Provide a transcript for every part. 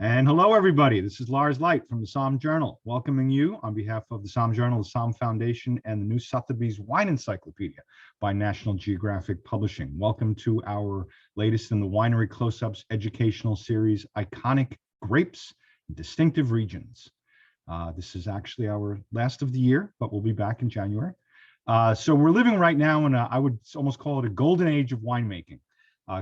And hello, everybody. This is Lars Light from the Somm Journal, welcoming you on behalf of the Somm Journal, the Somm Foundation, and the New Sotheby's Wine Encyclopedia by National Geographic Publishing. Welcome to our latest in the Winery Close-Ups educational series, Iconic Grapes, Distinctive Regions. This is actually our last of the year, but we'll be back in January. So we're living right now in I would almost call it a golden age of winemaking.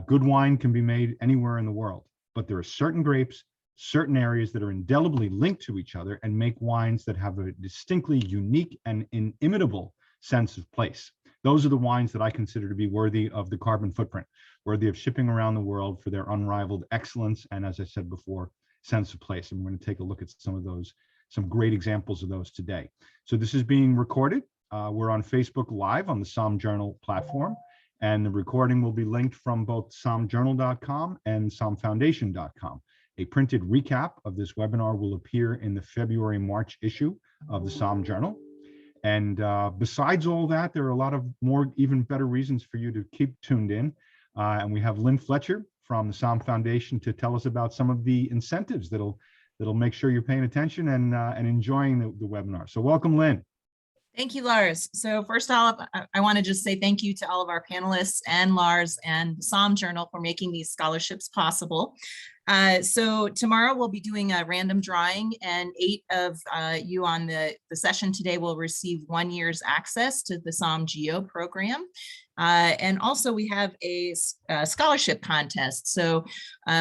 Good wine can be made anywhere in the world, but there are certain grapes, certain areas that are indelibly linked to each other and make wines that have a distinctly unique and inimitable sense of place. Those are the wines that I consider to be worthy of the carbon footprint, worthy of shipping around the world for their unrivaled excellence and, as I said before, sense of place. And we're going to take a look at some of those, some great examples of those today. So this is being recorded. We're on Facebook Live on the Somm Journal platform, and the recording will be linked from both sommjournal.com and sommfoundation.com. A printed recap of this webinar will appear in the February-March issue of the Somm Journal. And besides all that, there are a lot of more, even better reasons for you to keep tuned in. And we have Lynn Fletcher from the Somm Foundation to tell us about some of the incentives that'll make sure you're paying attention and enjoying the webinar. So welcome, Lynn. Thank you, Lars. So first off, I want to just say thank you to all of our panelists and Lars and Somm Journal for making these scholarships possible. So tomorrow we'll be doing a random drawing, and 8 of you on the session today will receive 1 year's access to the Somm Geo program. And also we have a scholarship contest. So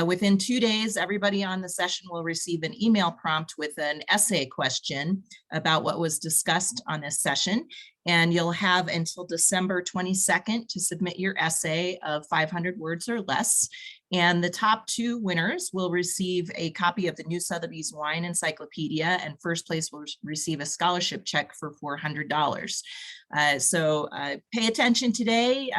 within 2 days, everybody on the session will receive an email prompt with an essay question about what was discussed on this session. And you'll have until December 22nd to submit your essay of 500 words or less. And the top 2 winners will receive a copy of the New Sotheby's Wine Encyclopedia, and first place will receive a scholarship check for $400. So pay attention today,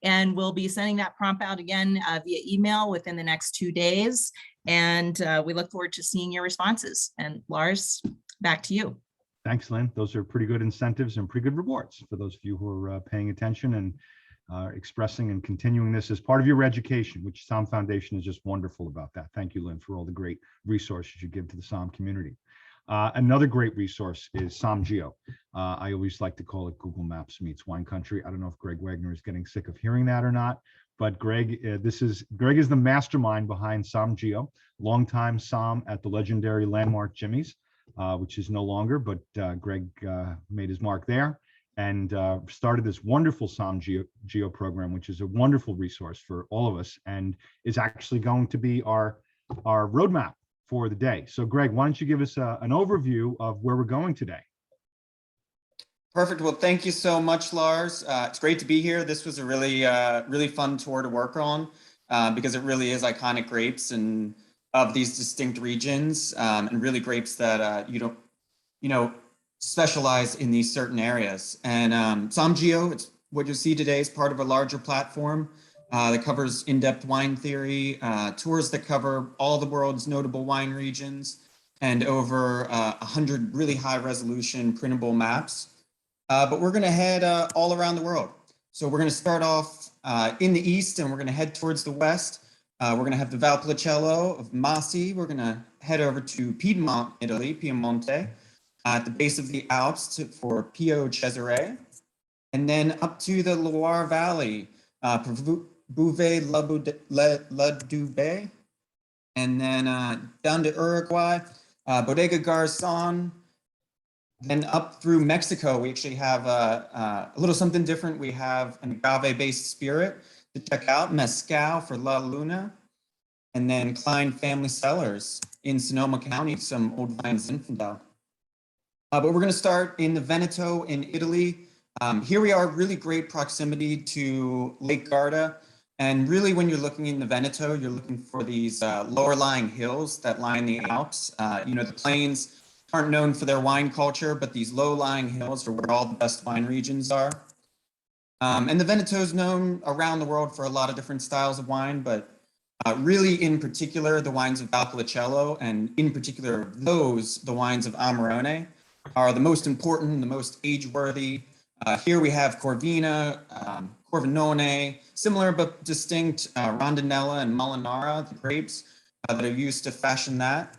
and we'll be sending that prompt out again via email within the next 2 days. And we look forward to seeing your responses. And Lars, back to you. Thanks, Lynn. Those are pretty good incentives and pretty good rewards for those of you who are paying attention and expressing and continuing this as part of your education, which Somm Foundation is just wonderful about that. Thank you, Lynn, for all the great resources you give to the Somm community. Another great resource is Somm Geo. I always like to call it Google Maps meets wine country. I don't know if Greg Wagner is getting sick of hearing that or not, but Greg is the mastermind behind Somm Geo, longtime Somm at the legendary landmark Jimmy's, which is no longer, but Greg made his mark there and started this wonderful Somm Geo program, which is a wonderful resource for all of us and is actually going to be our roadmap for the day. So Greg, why don't you give us an overview of where we're going today? Perfect. Well, thank you so much, Lars. It's great to be here. This was a really fun tour to work on because it really is iconic grapes and of these distinct regions and really grapes that specialize in these certain areas. And Somm Geo, it's what you see today is part of a larger platform that covers in-depth wine theory, tours that cover all the world's notable wine regions, and over 100 really high-resolution printable maps. But we're going to head all around the world. So we're going to start off in the east, and we're going to head towards the west. We're going to have the Valpolicella of Masi. We're going to head over to Piedmont, Italy, Piemonte, at the base of the Alps for Pio Cesare, and then up to the Loire Valley, Bouvet La Dube, and then down to Uruguay, Bodega Garzon, then up through Mexico. We actually have a little something different. We have an agave-based spirit to check out, Mezcal for La Luna, and then Klein Family Cellars in Sonoma County, some old vine Zinfandel. But we're going to start in the Veneto in Italy. Here we are, really great proximity to Lake Garda. And really, when you're looking in the Veneto, you're looking for these lower lying hills that line the Alps. The plains aren't known for their wine culture, but these low lying hills are where all the best wine regions are. And the Veneto is known around the world for a lot of different styles of wine, but really in particular, the wines of Valpolicella, and in particular, the wines of Amarone, are the most important, the most age-worthy. Here we have Corvina, Corvinone, similar but distinct Rondinella and Molinara, the grapes, that are used to fashion that.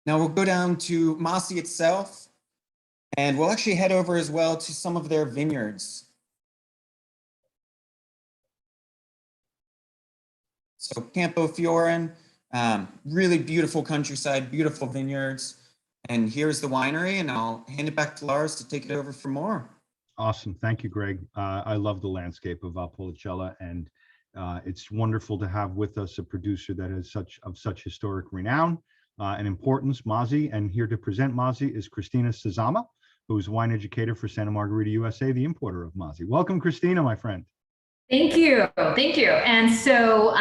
Now we'll go down to Masi itself, and we'll actually head over as well to some of their vineyards. So Campo Fiorine, really beautiful countryside, beautiful vineyards. And here's the winery, and I'll hand it back to Lars to take it over for more. Awesome. Thank you, Greg. I love the landscape of Valpolicella, and it's wonderful to have with us a producer that is such historic renown and importance, Masi. And here to present Masi is Christina Sazama, who is wine educator for Santa Margarita, USA, the importer of Masi. Welcome, Christina, my friend. Thank you. Thank you. And so,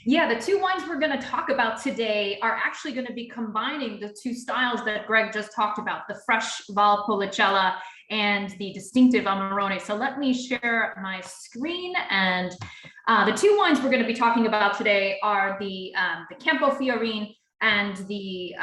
yeah, the two wines we're going to talk about today are actually going to be combining the two styles that Greg just talked about, the fresh Valpolicella and the distinctive Amarone. So let me share my screen, and the two wines we're going to be talking about today are the Campo Fiorine and the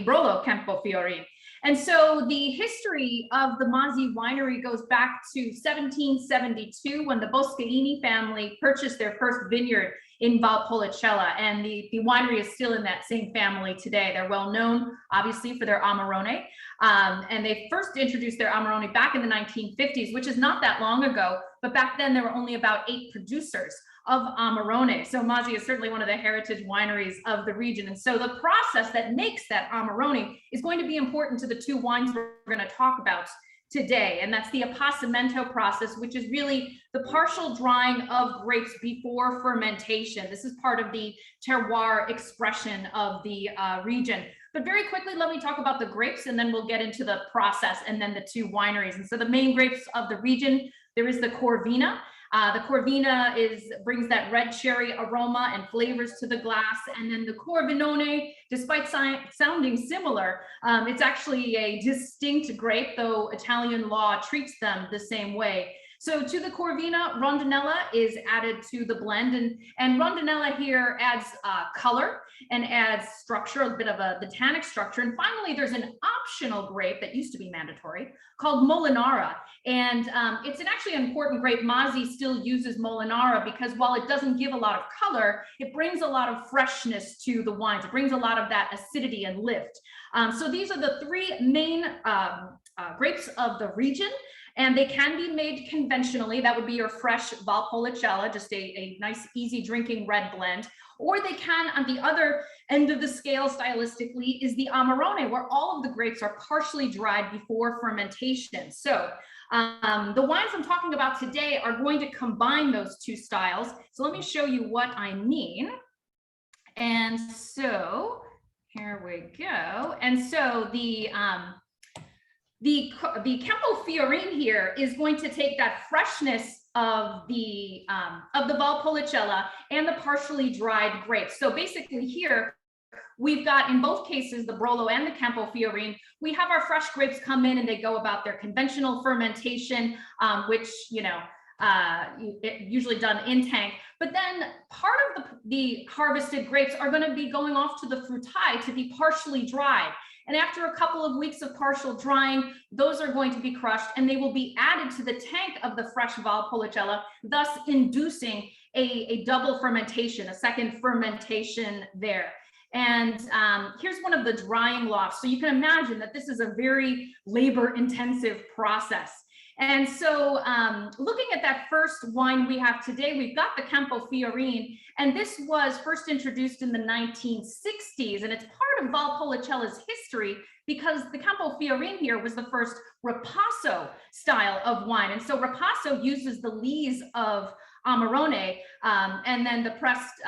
Brolo Campo Fiorine. And so the history of the Masi winery goes back to 1772 when the Boscherini family purchased their first vineyard in Valpolicella, and the winery is still in that same family today. They're well known, obviously, for their Amarone, and they first introduced their Amarone back in the 1950s, which is not that long ago, but back then there were only about 8 producers of Amarone. So Masi is certainly one of the heritage wineries of the region. And so the process that makes that Amarone is going to be important to the two wines we're going to talk about today. And that's the Apostamento process, which is really the partial drying of grapes before fermentation. This is part of the terroir expression of the region. But very quickly, let me talk about the grapes, and then we'll get into the process and then the two wineries. And so the main grapes of the region, there is the Corvina. The Corvina brings that red cherry aroma and flavors to the glass. And then the Corvinone, despite sounding similar, it's actually a distinct grape, though Italian law treats them the same way. So to the Corvina, Rondinella is added to the blend, and Rondinella here adds color and adds structure, a bit of the tannic structure. And finally, there's an optional grape that used to be mandatory called Molinara. And it's actually an important grape. Masi still uses Molinara because while it doesn't give a lot of color, it brings a lot of freshness to the wines. It brings a lot of that acidity and lift. So these are the three main grapes of the region. And they can be made conventionally. That would be your fresh Valpolicella, just a nice, easy drinking red blend. Or they can, on the other end of the scale stylistically, is the Amarone, where all of the grapes are partially dried before fermentation. So the wines I'm talking about today are going to combine those two styles. So let me show you what I mean. And so here we go. And so the Campo Fiorine here is going to take that freshness of the Valpolicella and the partially dried grapes. So basically here, we've got, in both cases, the Brolo and the Campo Fiorine, we have our fresh grapes come in and they go about their conventional fermentation, which, usually done in tank. But then part of the harvested grapes are going to be going off to the frutai to be partially dried. And after a couple of weeks of partial drying, those are going to be crushed and they will be added to the tank of the fresh Valpolicella, thus inducing a double fermentation, a second fermentation there. And here's one of the drying lofts. So you can imagine that this is a very labor-intensive process. And so looking at that first wine we have today, we've got the Campo Fiorine, and this was first introduced in the 1960s, and it's part of Valpolicella's history because the Campo Fiorine here was the first Ripasso style of wine. And so Ripasso uses the lees of Amarone and then the pressed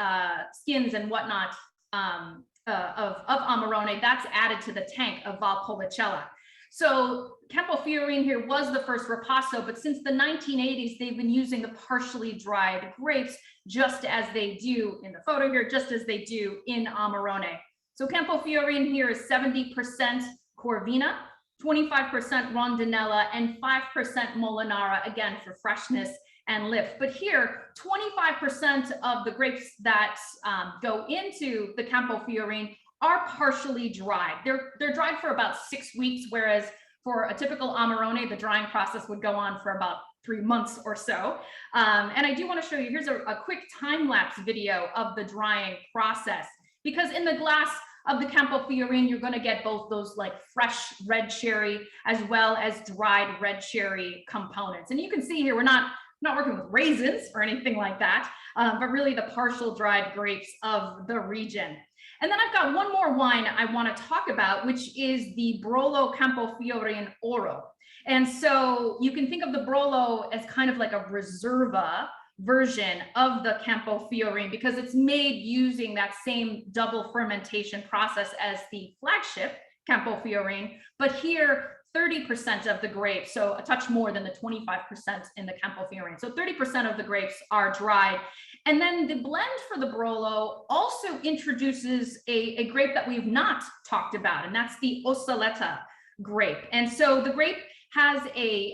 skins and whatnot of Amarone, that's added to the tank of Valpolicella. So Campo Fiorine here was the first Ripasso, but since the 1980s, they've been using the partially dried grapes, just as they do in the photo here, just as they do in Amarone. So Campo Fiorine here is 70% Corvina, 25% Rondinella, and 5% Molinara, again, for freshness and lift. But here, 25% of the grapes that go into the Campo Fiorine are partially dried. They're dried for about 6 weeks, whereas For a typical Amarone, the drying process would go on for about 3 months or so. And I do want to show you, here's a quick time-lapse video of the drying process, because in the glass of the Campo Fiorine, you're going to get both those like fresh red cherry as well as dried red cherry components. And you can see here, we're not working with raisins or anything like that, but really the partial dried grapes of the region. And then I've got one more wine I want to talk about, which is the Brolo Campo Fiorine Oro. And so you can think of the Brolo as kind of like a Reserva version of the Campo Fiorine, because it's made using that same double fermentation process as the flagship Campo Fiorine, but here 30% of the grapes, so a touch more than the 25% in the Campo Fiorine. So 30% of the grapes are dried. And then the blend for the Brolo also introduces a grape that we've not talked about, and that's the Oscillator grape. And so the grape has a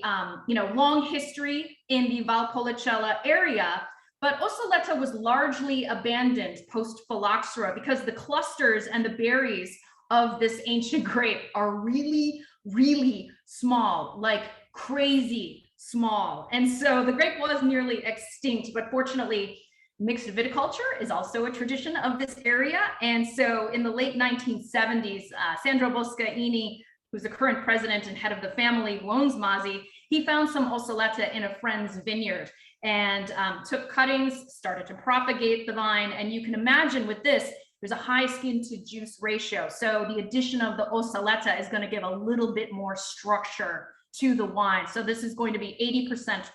long history in the Valpolicella area, but Oscillator was largely abandoned post-phylloxera because the clusters and the berries of this ancient grape are really, really small, like crazy small. And so the grape was nearly extinct, but fortunately, mixed viticulture is also a tradition of this area. And so in the late 1970s, Sandro Boscaini, who's the current president and head of the family who owns Masi, he found some Oscillator in a friend's vineyard and took cuttings, started to propagate the vine. And you can imagine with this, there's a high skin to juice ratio. So the addition of the Oscillator is going to give a little bit more structure to the wine. So this is going to be 80%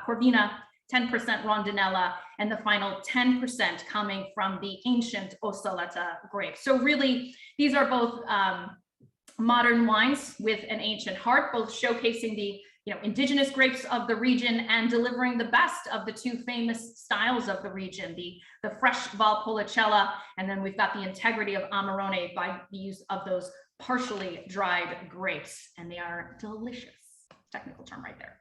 Corvina, 10% Rondinella, and the final 10% coming from the ancient Oscillator grape. So really, these are both modern wines with an ancient heart, both showcasing the indigenous grapes of the region and delivering the best of the two famous styles of the region, the fresh Valpolicella, and then we've got the integrity of Amarone by the use of those partially dried grapes, and they are delicious. Technical term right there.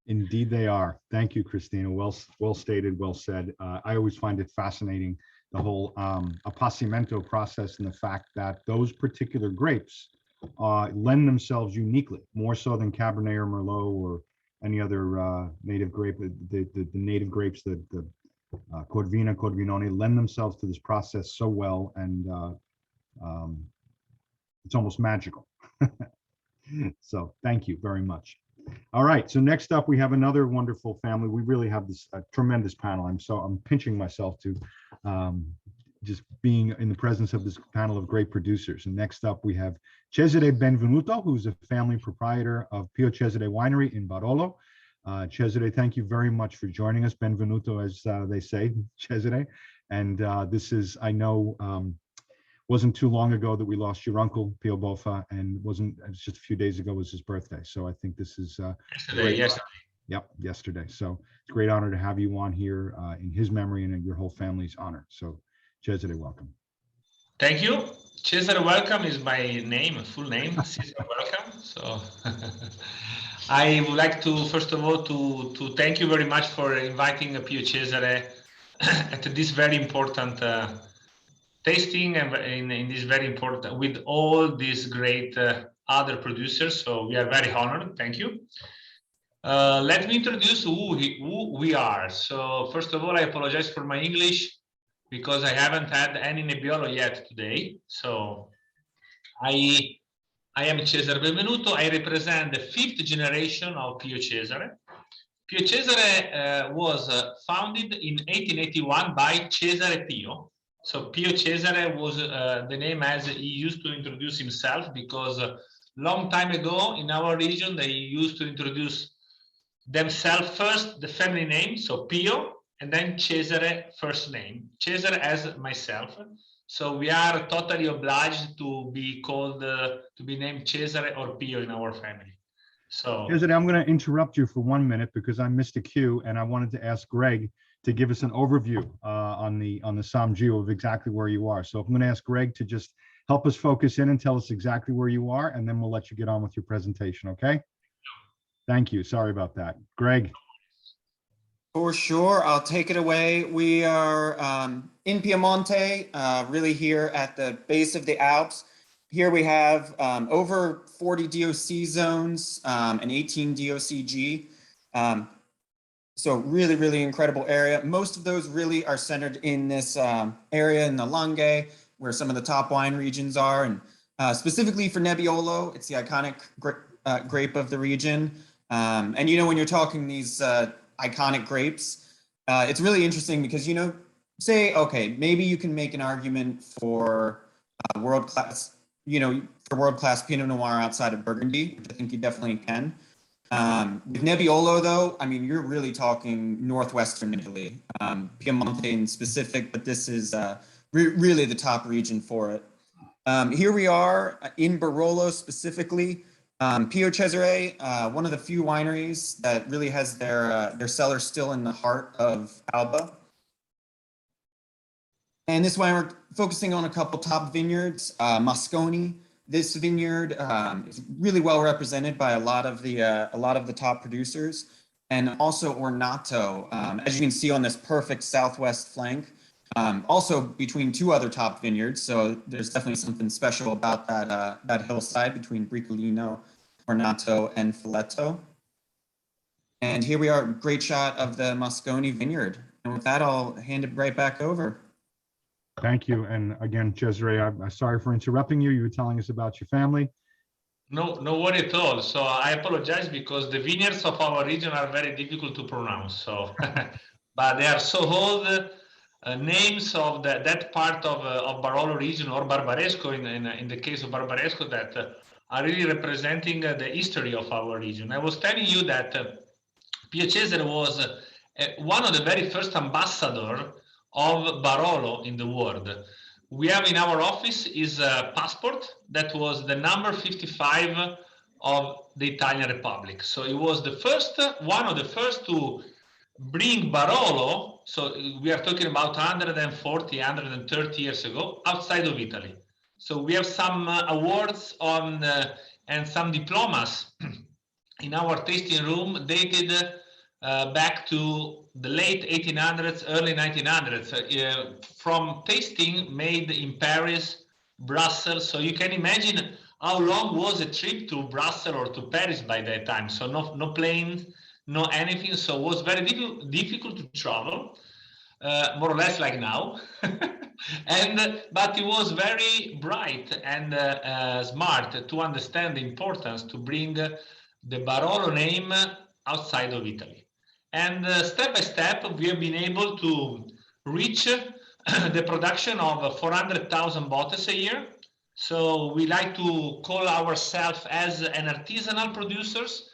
Indeed they are. Thank you, Christina. Well stated, well said. I always find it fascinating, the whole Apostamento process, and the fact that those particular grapes lend themselves uniquely, more so than Cabernet or Merlot or any other native grape. The native grapes, the Corvina, Corvinone, lend themselves to this process so well, and it's almost magical. So thank you very much. All right, so next up we have another wonderful family. We really have this tremendous panel. I'm pinching myself to just being in the presence of this panel of great producers. And next up we have Cesare Benvenuto, who's a family proprietor of Pio Cesare Winery in Barolo. Cesare, thank you very much for joining us. Benvenuto, as they say, Cesare. And this is, I know, wasn't too long ago that we lost your uncle, Pio Boffa, and it was just a few days ago was his birthday. So I think this is yesterday. Yep, yesterday. So it's a great honor to have you on here in his memory and in your whole family's honor. So Cesare, welcome. Thank you. Cesare Welcome is my name, full name, Cesare Welcome. So I would like to, first of all, to thank you very much for inviting Pio Cesare at this very important tasting, and in this very important, with all these great other producers. So we are very honored. Thank you. Let me introduce who we are. So first of all, I apologize for my English because I haven't had any Nebiolo yet today. So I am Cesare Benvenuto. I represent the 5th generation of Pio Cesare. Pio Cesare was founded in 1881 by Cesare Pio. So Pio Cesare was the name as he used to introduce himself, because a long time ago in our region, they used to introduce themselves first, the family name, so Pio, and then Cesare first name, Cesare as myself. So we are totally obliged to be called, to be named Cesare or Pio in our family. So Cesare, I'm going to interrupt you for 1 minute because I missed a cue, and I wanted to ask Greg to give us an overview on the Samgio of exactly where you are. So I'm going to ask Greg to just help us focus in and tell us exactly where you are, and then we'll let you get on with your presentation, okay? Thank you. Sorry about that. Greg. For sure, I'll take it away. We are in Piemonte, really here at the base of the Alps. here we have over 40 DOC zones and 18 DOCG. So really, really incredible area. Most of those really are centered in this area in the Langhe, where some of the top wine regions are. And specifically for Nebiolo, it's the iconic grape of the region. And, you know, when you're talking these iconic grapes, it's really interesting because, you know, say, okay, maybe you can make an argument for world-class, you know, for world-class Pinot Noir outside of Burgundy, which I think you definitely can. With Nebiolo, though, I mean, you're really talking northwestern Italy, Piemonte specific, but this is really the top region for it. Here we are in Barolo specifically. Pio Cesare, one of the few wineries that really has their cellar still in the heart of Alba. And this wine, we're focusing on a couple top vineyards. Moscone, this vineyard is really well represented by a lot of the top producers, and also Ornato, as you can see on this perfect southwest flank, also between two other top vineyards. So there's definitely something special about that hillside between Bricolino, Ornato, and Filetto. And here we are, great shot of the Moscone vineyard. And with that, I'll hand it right back over. Thank you. And again, Cesare, I'm sorry for interrupting you. You were telling us about your family. No worry at all. So I apologize because the vineyards of our region are very difficult to pronounce. So, but they are so old names of that part of Barolo region, or Barbaresco in the case of Barbaresco, that are really representing the history of our region. I was telling you that Pio Cesare was one of the very first ambassadors of Barolo in the world. We have in our office is a passport that was the number 55 of the Italian Republic. So it was the first, one of the first to bring Barolo, so we are talking about 140, 130 years ago, outside of Italy. So we have some awards on and some diplomas in our tasting room dated back to the late 1800s, early 1900s, from tasting made in Paris, Brussels. So you can imagine how long was a trip to Brussels or to Paris by that time. So no planes, no anything. So it was very difficult to travel, more or less like now. But it was very bright and smart to understand the importance to bring the Barolo name outside of Italy. And step by step, we have been able to reach the production of 400,000 bottles a year. So we like to call ourselves as an artisanal producers.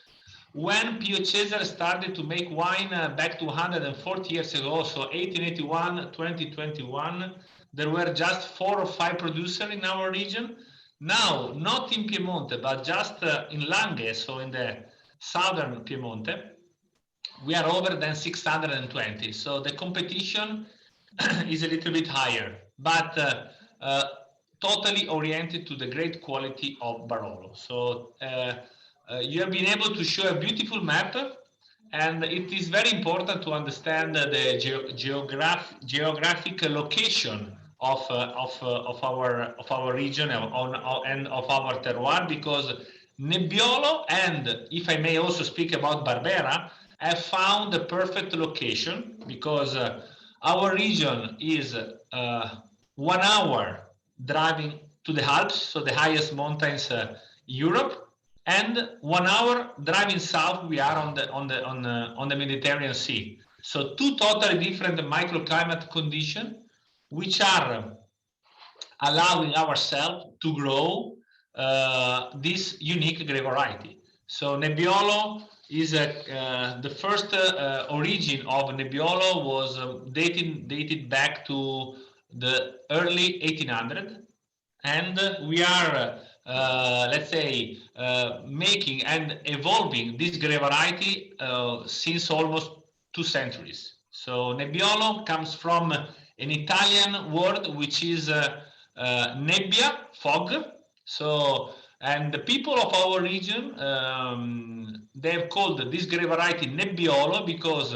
When Pio Cesare started to make wine back to 140 years ago, so 1881, 2021, there were just 4 or 5 producers in our region. Now, not in Piemonte, but just in Langhe, so in the southern Piemonte, we are over than 620. So the competition is a little bit higher, but totally oriented to the great quality of Barolo. So you have been able to show a beautiful map, and it is very important to understand the geographic location of our region and of our terroir, because Nebiolo, and if I may also speak about Barbera, have found the perfect location, because our region is 1 hour driving to the Alps, so the highest mountains Europe, and 1 hour driving south. We are on the Mediterranean Sea. So 2 totally different microclimate conditions, which are allowing ourselves to grow this unique grape variety. So Nebiolo is the first origin of Nebiolo was dated back to the early 1800s, and we are let's say making and evolving this grape variety since almost 2 centuries. So Nebiolo comes from an Italian word which is nebbia, fog. So, and the people of our region, they have called this grape variety Nebiolo because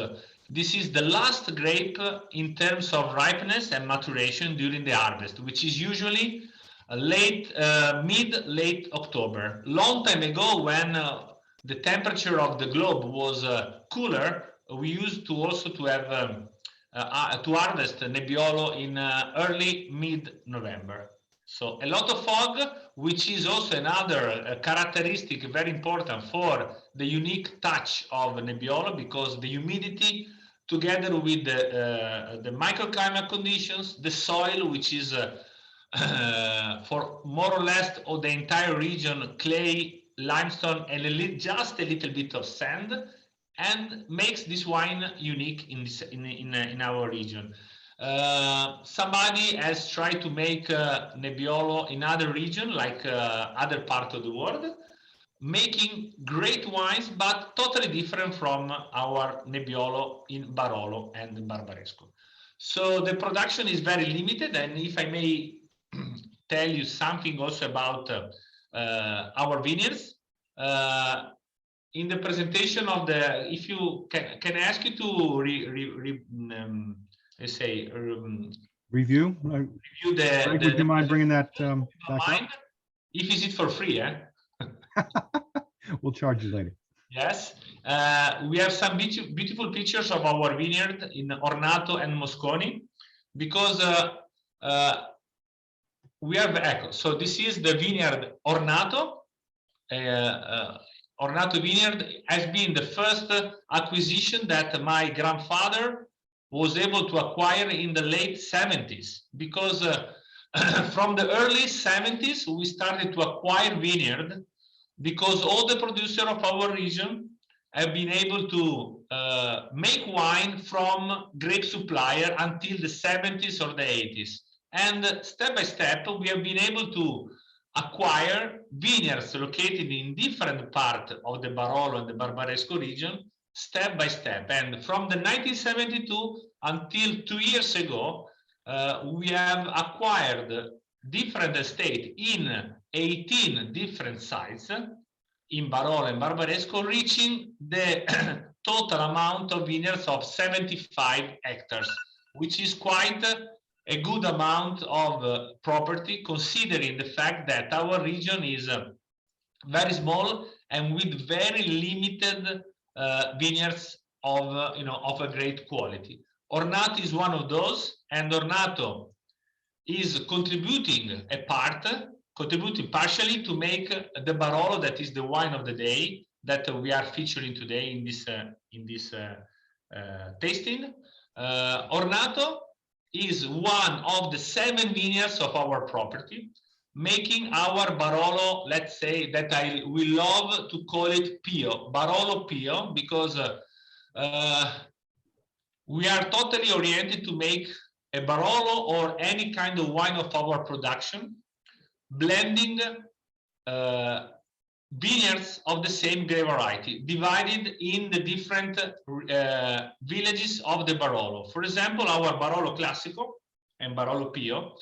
this is the last grape in terms of ripeness and maturation during the harvest, which is usually mid-late October. Long time ago, when the temperature of the globe was cooler, we used to also to have to harvest Nebiolo in early mid-November. So a lot of fog, which is also another characteristic very important for the unique touch of Nebiolo, because the humidity together with the microclimate conditions, the soil, which is for more or less of the entire region, clay, limestone, and just a little bit of sand, and makes this wine unique in our region. Somebody has tried to make Nebiolo in other region, like other part of the world, making great wines, but totally different from our Nebiolo in Barolo and Barbaresco. So the production is very limited, and if I may tell you something also about our vineyards, in the presentation of the, if you can I ask you to let's say Review. review the. Would you mind bringing that back up? If is it for free, eh? We'll charge you later. Yes, we have some beautiful pictures of our vineyard in Ornato and Mosconi, because we have echo. So this is the vineyard Ornato. Ornato vineyard has been the first acquisition that my grandfather was able to acquire in the late 70s, because from the early 70s we started to acquire vineyard, because all the producers of our region have been able to make wine from grape supplier until the 70s or the 80s. And step by step, we have been able to acquire vineyards located in different parts of the Barolo and the Barbaresco region, step by step. And from the 1972 until 2 years ago, we have acquired different estates in 18 different sites in Barolo and Barbaresco, reaching the total amount of vineyards of 75 hectares, which is quite a good amount of property, considering the fact that our region is very small and with very limited vineyards of of a great quality. Ornato is one of those, and Ornato is contributing partially to make the Barolo, that is the wine of the day that we are featuring today in this tasting. Ornato is one of the 7 vineyards of our property, making our Barolo, let's say that we love to call it Pio, Barolo Pio, because we are totally oriented to make a Barolo or any kind of wine of our production, blending vineyards of the same grape variety, divided in the different villages of the Barolo. For example, our Barolo Classico and Barolo Pio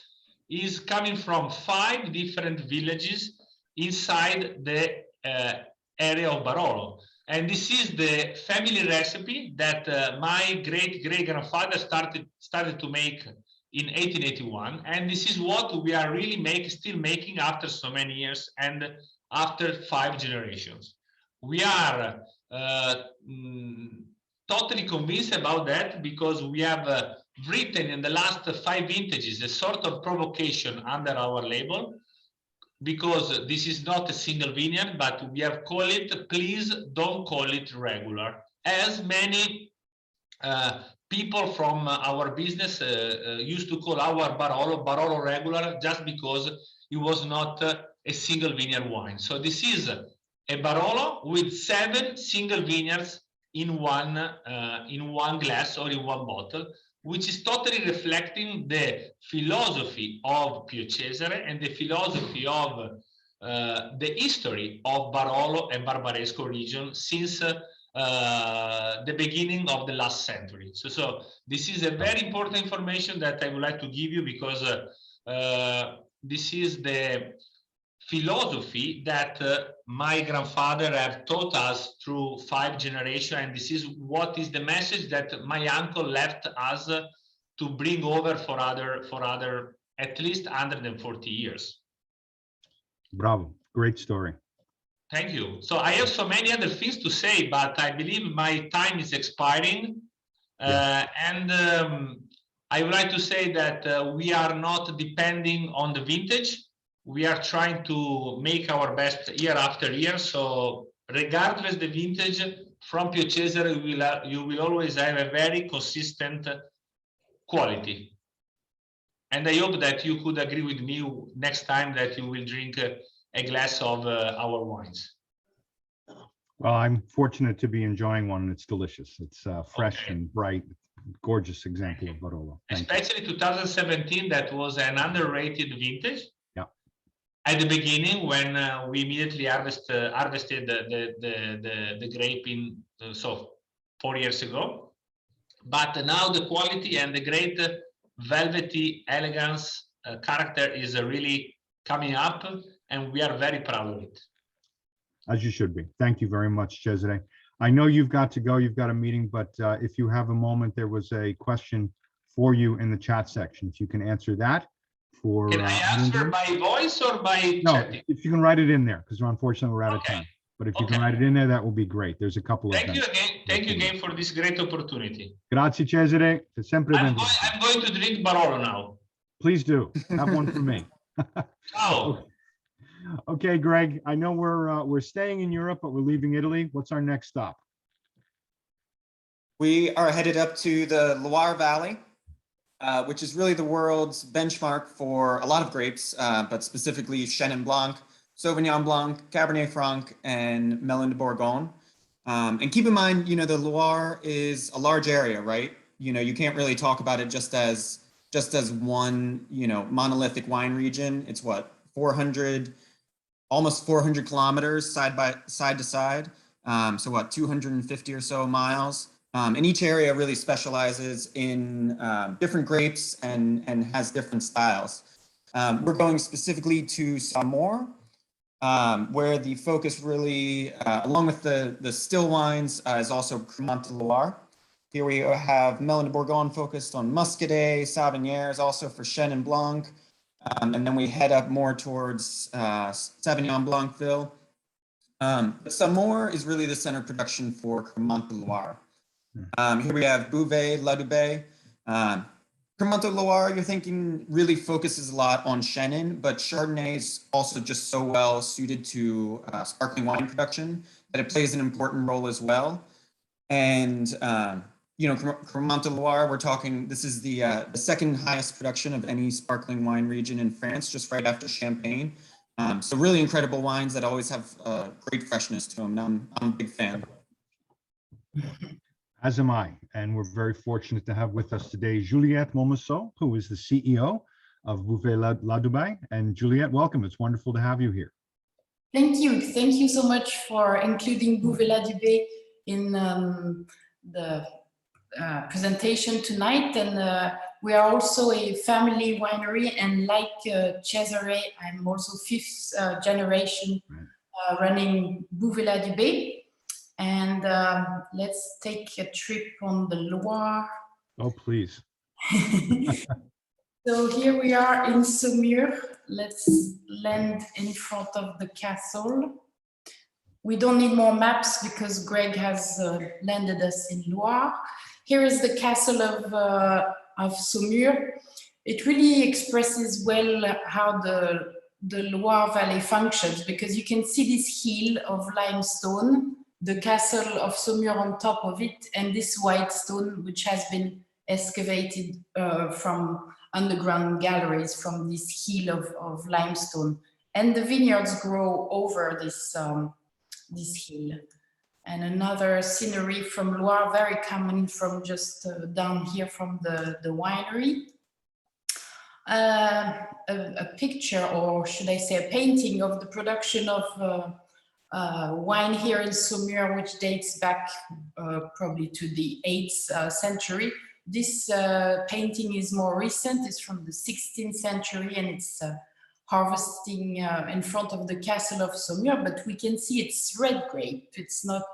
is coming from 5 different villages inside the area of Barolo. And this is the family recipe that my great-great-grandfather started to make in 1881. And this is what we are really still making after so many years and after 5 generations. We are totally convinced about that, because we have written in the last 5 vintages a sort of provocation under our label, because this is not a single vineyard, but we have called it, please don't call it regular, as many people from our business used to call our Barolo regular, just because it was not a single vineyard wine. So this is a Barolo with 7 single vineyards in one glass or in one bottle, which is totally reflecting the philosophy of Pio Cesare and the philosophy of the history of Barolo and Barbaresco region since the beginning of the last century. So this is a very important information that I would like to give you, because this is the philosophy that my grandfather have taught us through 5 generations, and this is what is the message that my uncle left us to bring over for other at least 140 years. Bravo. Great story. Thank you. So I have so many other things to say, but I believe my time is expiring. And I would like to say that we are not depending on the vintage. We are trying to make our best year after year. So regardless the vintage, from Pio Cesare, you will always have a very consistent quality. And I hope that you could agree with me next time that you will drink a glass of our wines. Well, I'm fortunate to be enjoying one, and it's delicious. It's fresh and bright, gorgeous example of Barolo. Especially 2017, that was an underrated vintage. Yeah. At the beginning, when we immediately harvested the grape in so 4 years ago, but now the quality and the great velvety elegance character is really coming up, and we are very proud of it. As you should be. Thank you very much, Cesare. I know you've got to go, you've got a meeting, but if you have a moment, there was a question for you in the chat section. If you can answer that for. Can I answer by voice or by No, chatting? if you can write it in there, because unfortunately we're out of Okay. time. But if you can write it in there, that will be great. There's a couple of Thank you them. again. Thank you again for this great opportunity. Grazie, Cesare. C'è sempre I'm benvenuto. going to drink Barolo now. Please do. Have one for me. Ciao. Okay, Greg, I know we're staying in Europe, but we're leaving Italy. What's our next stop? We are headed up to the Loire Valley, which is really the world's benchmark for a lot of grapes, but specifically Chenin Blanc, Sauvignon Blanc, Cabernet Franc, and Melon de Bourgogne. And keep in mind, the Loire is a large area, right? You can't really talk about it just as one, monolithic wine region. It's what, almost 400 kilometers side to side. So what, 250 or so miles. And each area really specializes in different grapes and has different styles. We're going specifically to Saumur, where the focus really, along with the still wines, is also Cremant de Loire. Here we have Melon de Bourgogne focused on Muscadet, Sauvignaires, also for Chenin Blanc. And then we head up more towards Sauvignon Blancville. But Saumur is really the center of production for Cremant de Loire. Here we have Bouvet, La Dubé. Cremant de Loire, you're thinking, really focuses a lot on Chenin, but Chardonnay is also just so well suited to sparkling wine production that it plays an important role as well. And Cremant de Loire, we're talking, this is the second highest production of any sparkling wine region in France, just right after Champagne. So really incredible wines that always have great freshness to them. I'm a big fan. As am I, and we're very fortunate to have with us today Juliette Momusseau, who is the CEO of Bouvet La Dubé. And Juliette, welcome. It's wonderful to have you here. Thank you. Thank you so much for including Bouvet La Dubé in the presentation tonight. And we are also a family winery, and like Cesare, I'm also fifth generation running Bouvet La Dubé. And let's take a trip on the Loire. Oh, please. So here we are in Saumur. Let's land in front of the castle. We don't need more maps because Greg has landed us in Loire. Here is the castle of Saumur. It really expresses well how the Loire Valley functions, because you can see this hill of limestone, the castle of Saumur on top of it, and this white stone, which has been excavated from underground galleries from this hill of limestone. And the vineyards grow over this hill. And another scenery from Loire, very common from just down here from the winery. A picture, or should I say a painting, of the production of wine here in Saumur, which dates back probably to the 8th century. This painting is more recent, it's from the 16th century, and it's harvesting in front of the castle of Saumur, but we can see it's red grape, it's not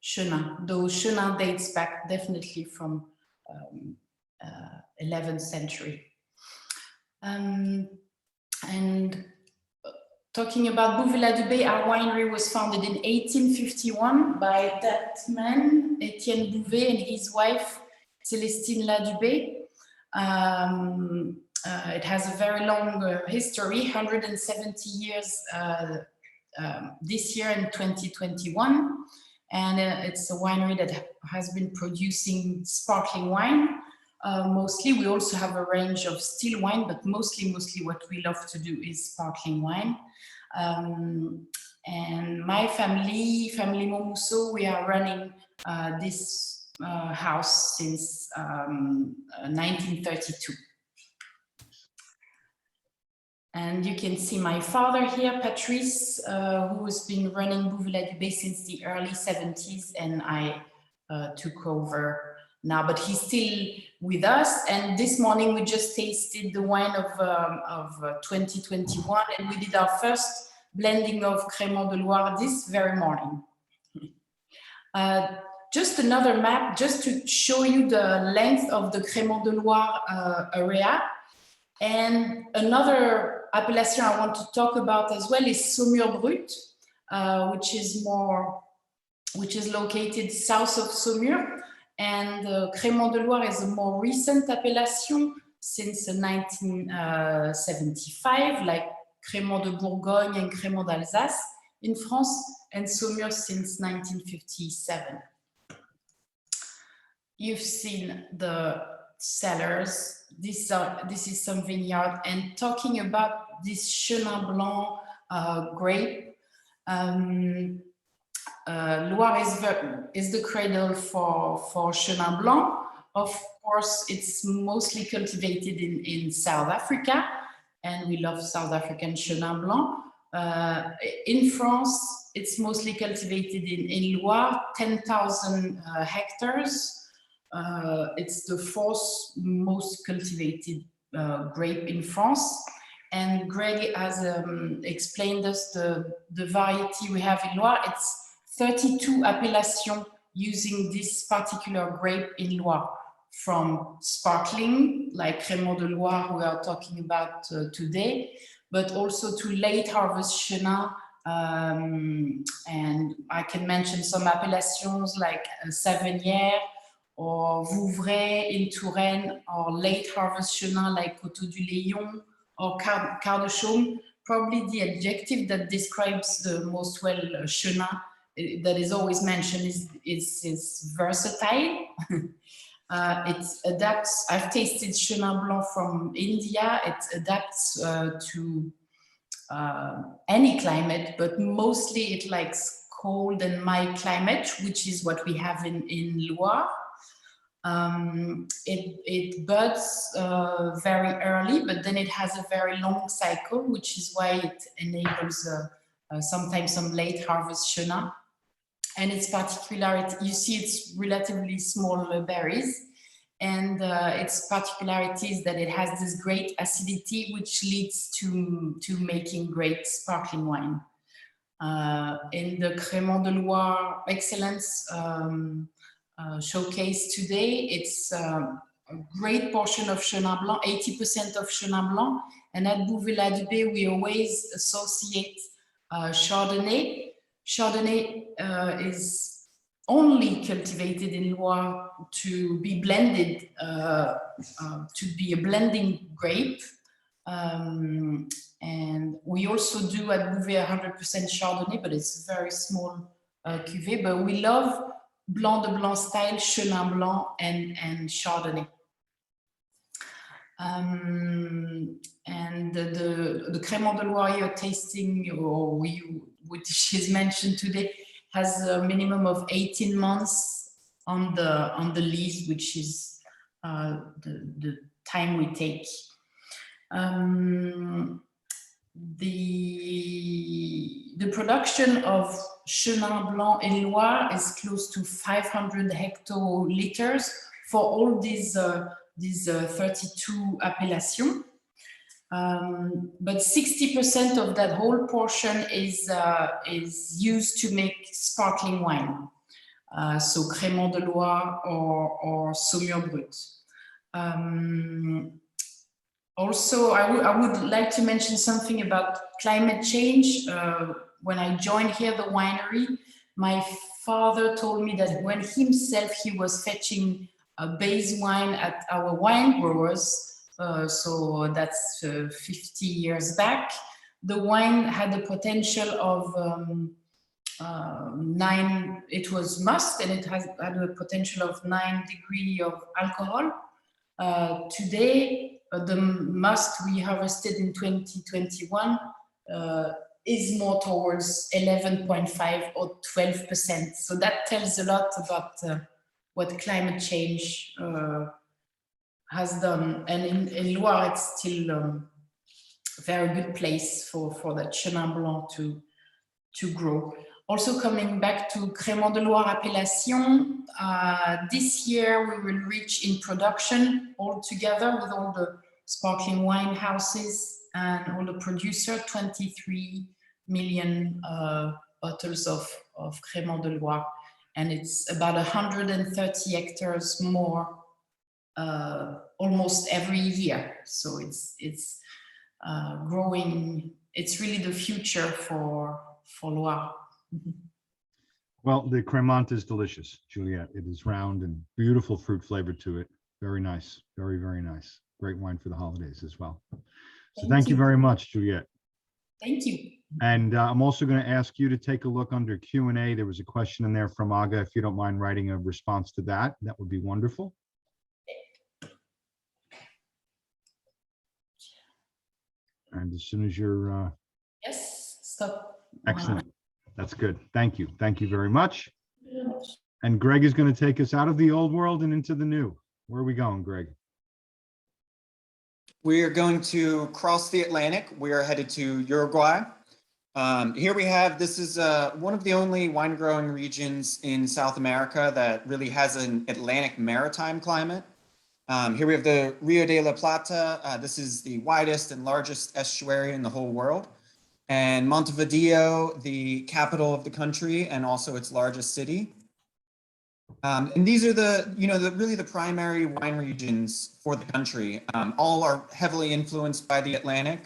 Chenin, though Chenin dates back definitely from 11th century. And talking about Bouvet-la-Dubé, our winery was founded in 1851 by that man, Etienne Bouvet, and his wife, Célestine Ladubé. It has a very long history, 170 years this year in 2021. And it's a winery that has been producing sparkling wine. Mostly, we also have a range of still wine, but mostly what we love to do is sparkling wine. And my family Momuso, we are running this house since 1932. And you can see my father here, Patrice, who has been running Bouvet-la-Dubé since the early 70s, and I took over now, but he's still with us. And this morning we just tasted the wine of 2021, and we did our first blending of Creme De Noir this very morning. Just another map, just to show you the length of the Creme De Noir area. And another appellation I want to talk about as well is Saumur Brut, which is located south of Saumur. And Creme De Noir is a more recent appellation since 1975, like Creme de Bourgogne and Creme d'Alsace in France, and Saumur since 1957. You've seen the cellars. This is some vineyard, and talking about this Chenin Blanc grape, Loire is the cradle for Chenin Blanc. Of course, it's mostly cultivated in South Africa, and we love South African Chenin Blanc. In France, it's mostly cultivated in Loire, 10,000 hectares. It's the fourth most cultivated grape in France. And Greg has explained us the variety we have in Loire. It's 32 appellations using this particular grape in Loire, from sparkling, like Creme de Loire we are talking about today, but also to late harvest Chenin. And I can mention some appellations like Savenière, or Vouvray in Touraine, or late harvest Chenin like Coteau du Léon, or Quart de Chaume. Probably the adjective that describes the most well Chenin that is always mentioned is versatile. It adapts. I've tasted Chenin Blanc from India. It adapts to any climate, but mostly it likes cold and mild climate, which is what we have in Loire. It buds very early, but then it has a very long cycle, which is why it enables sometimes some late harvest Chenin. And its particularity, you see it's relatively small berries, and its particularity is that it has this great acidity, which leads to making great sparkling wine. In the Creme de Loire Excellence showcase today, it's a great portion of Chenin Blanc, 80% of Chenin Blanc, and at Bouvet-la-Dubé we always associate Chardonnay. Chardonnay is only cultivated in Loire to be blended, to be a blending grape. And we also do at Bouvet 100% Chardonnay, but it's a very small cuvée. But we love Blanc de Blanc style, Chenin Blanc and Chardonnay. And the Creme de Loire you're tasting, or which is mentioned today, has a minimum of 18 months on the lease, which is the time we take. The production of Chenin Blanc in Loire is close to 500 hectoliters for all these 32 appellations. But 60% of that whole portion is used to make sparkling wine. So Creme de Loire or Saumur Brut. Also, I would like to mention something about climate change. When I joined here, the winery, my father told me that when himself he was fetching a base wine at our wine growers, so that's 50 years back, the wine had the potential of 9, it was must, and it had a potential of 9 degrees of alcohol. Today, the must we harvested in 2021 is more towards 11.5 or 12%. So that tells a lot about what climate change has done. And in Loire, it's still a very good place for that Chenin Blanc to grow. Also coming back to Creme de Noir appellation, this year we will reach in production all together with all the sparkling wine houses and all the producer 23 million bottles of Creme de Noir, and it's about 130 hectares more almost every year. So it's growing. It's really the future for Loire. Well, the Cremant is delicious, Juliette. It is round and beautiful fruit flavor to it. Very nice. Very, very nice. Great wine for the holidays as well. So thank you very much, Juliette. Thank you. And I'm also going to ask you to take a look under Q&A. There was a question in there from Aga. If you don't mind writing a response to that, that would be wonderful. And as soon as you're... Yes, stop. Excellent. That's good. Thank you. Thank you very much. And Greg is going to take us out of the old world and into the new. Where are we going, Greg? We are going to cross the Atlantic. We are headed to Uruguay. Here we have, this is one of the only wine growing regions in South America that really has an Atlantic maritime climate. Here we have the Rio de La Plata. This is the widest and largest estuary in the whole world. And Montevideo, the capital of the country and also its largest city. And these are really the primary wine regions for the country. All are heavily influenced by the Atlantic.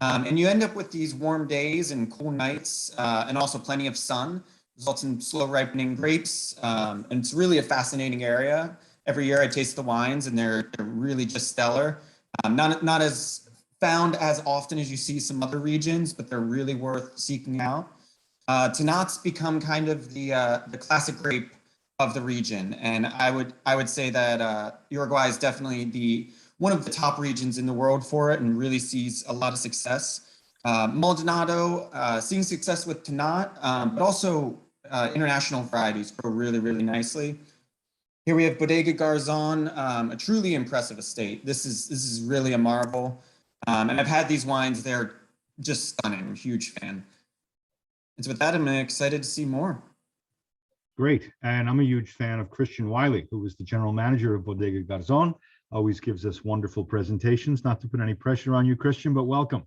And you end up with these warm days and cool nights and also plenty of sun, results in slow ripening grapes. And it's really a fascinating area. Every year I taste the wines and they're really just stellar. Not as found as often as you see some other regions, but they're really worth seeking out. Tannat's become kind of the classic grape of the region, and I would say that Uruguay is definitely one of the top regions in the world for it, and really sees a lot of success. Maldonado seeing success with Tannat, but also international varieties grow really, really nicely. Here we have Bodega Garzon, a truly impressive estate. This is really a marvel. And I've had these wines, they're just stunning. I'm a huge fan. And so with that, I'm excited to see more. Great. And I'm a huge fan of Christian Wiley, who is the general manager of Bodega Garzon. Always gives us wonderful presentations. Not to put any pressure on you, Christian, but welcome.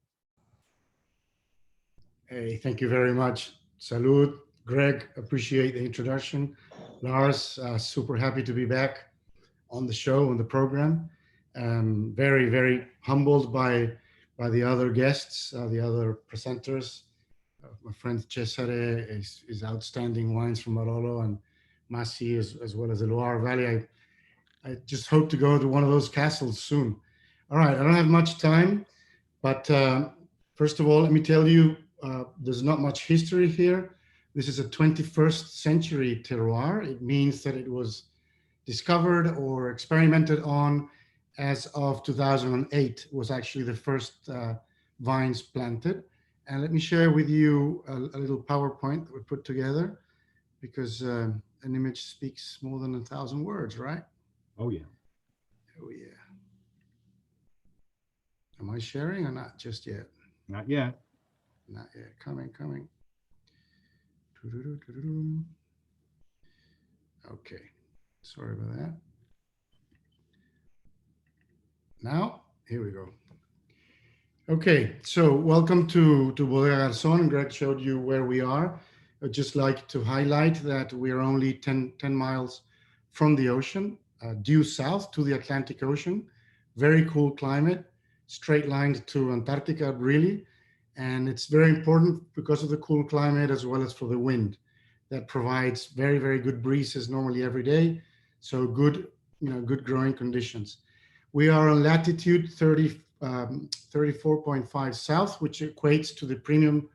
Hey, thank you very much. Salud, Greg, appreciate the introduction. Lars, super happy to be back on the show, on the program. Very, very humbled by the other guests, the other presenters. My friend Cesare is outstanding wines from Barolo, and Massi as well as the Loire Valley. I just hope to go to one of those castles soon. All right, I don't have much time, but first of all, let me tell you, there's not much history here. This is a 21st century terroir. It means that it was discovered or experimented on as of 2008 was actually the first vines planted. And let me share with you a little PowerPoint that we put together, because an image speaks more than 1,000 words, right? Oh, yeah. Oh, yeah. Am I sharing or not just yet? Not yet. Not yet. Coming. Okay. Sorry about that. Now, here we go. Okay, so welcome to Bodega Garzon. Greg showed you where we are. I'd just like to highlight that we are only 10 miles from the ocean, due south to the Atlantic Ocean. Very cool climate, straight lined to Antarctica, really. And it's very important because of the cool climate as well as for the wind that provides very, very good breezes normally every day. So good, good growing conditions. We are on latitude 34.5 south, which equates to the premium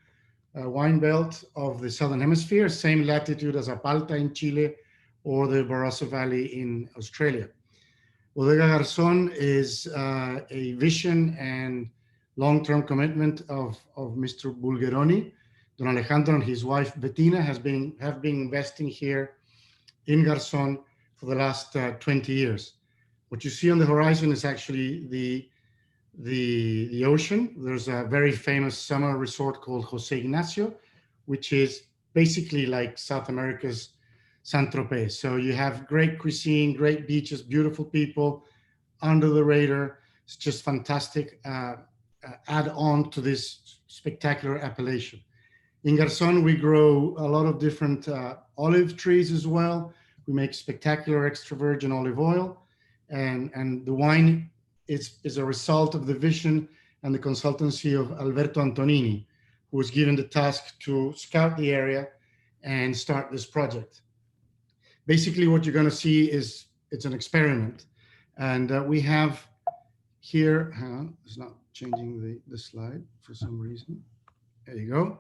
wine belt of the Southern Hemisphere, same latitude as Apalta in Chile or the Barrasso Valley in Australia. Bodega Garzon is a vision and long-term commitment of Mr. Bulgeroni. Don Alejandro and his wife Bettina have been investing here in Garzon for the last 20 years. What you see on the horizon is actually the ocean. There's a very famous summer resort called Jose Ignacio, which is basically like South America's Saint-Tropez. So you have great cuisine, great beaches, beautiful people, under the radar. It's just fantastic add on to this spectacular appellation. In Garzon, we grow a lot of different olive trees as well. We make spectacular extra virgin olive oil, and the wine is a result of the vision and the consultancy of Alberto Antonini, who was given the task to scout the area and start this project. Basically, what you're going to see is it's an experiment, and we have here. Hang on, it's not changing the slide for some reason. There you go.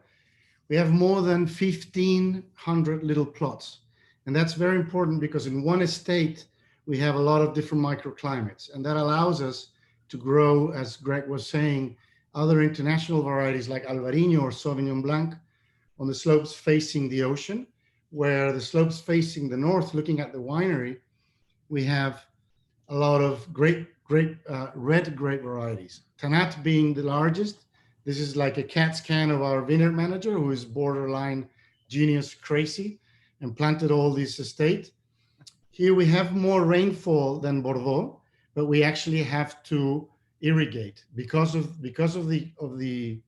We have more than 1,500 little plots, and that's very important because in one estate we have a lot of different microclimates, and that allows us to grow, as Greg was saying, other international varieties like Alvarinho or Sauvignon Blanc on the slopes facing the ocean, where the slopes facing the north, looking at the winery, we have a lot of red grape varieties. Tanat being the largest. This is like a CAT scan of our vineyard manager, who is borderline genius crazy and planted all this estate. Here we have more rainfall than Bordeaux, but we actually have to irrigate because of the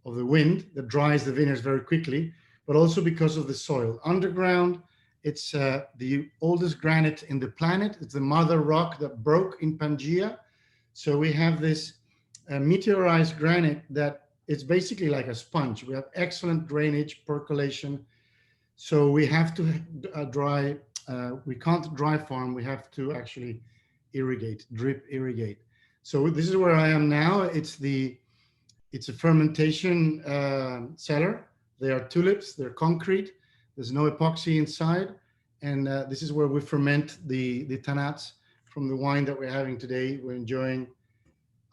wind that dries the vineyards very quickly, but also because of the soil. Underground, it's the oldest granite in the planet. It's the mother rock that broke in Pangaea. So we have this meteorized granite that it's basically like a sponge. We have excellent drainage, percolation. So we have to dry. We can't dry farm. We have to actually irrigate, drip irrigate. So this is where I am now. It's a fermentation cellar. They are tulips. They're concrete. There's no epoxy inside. And this is where we ferment the tanats from the wine that we're having today. We're enjoying,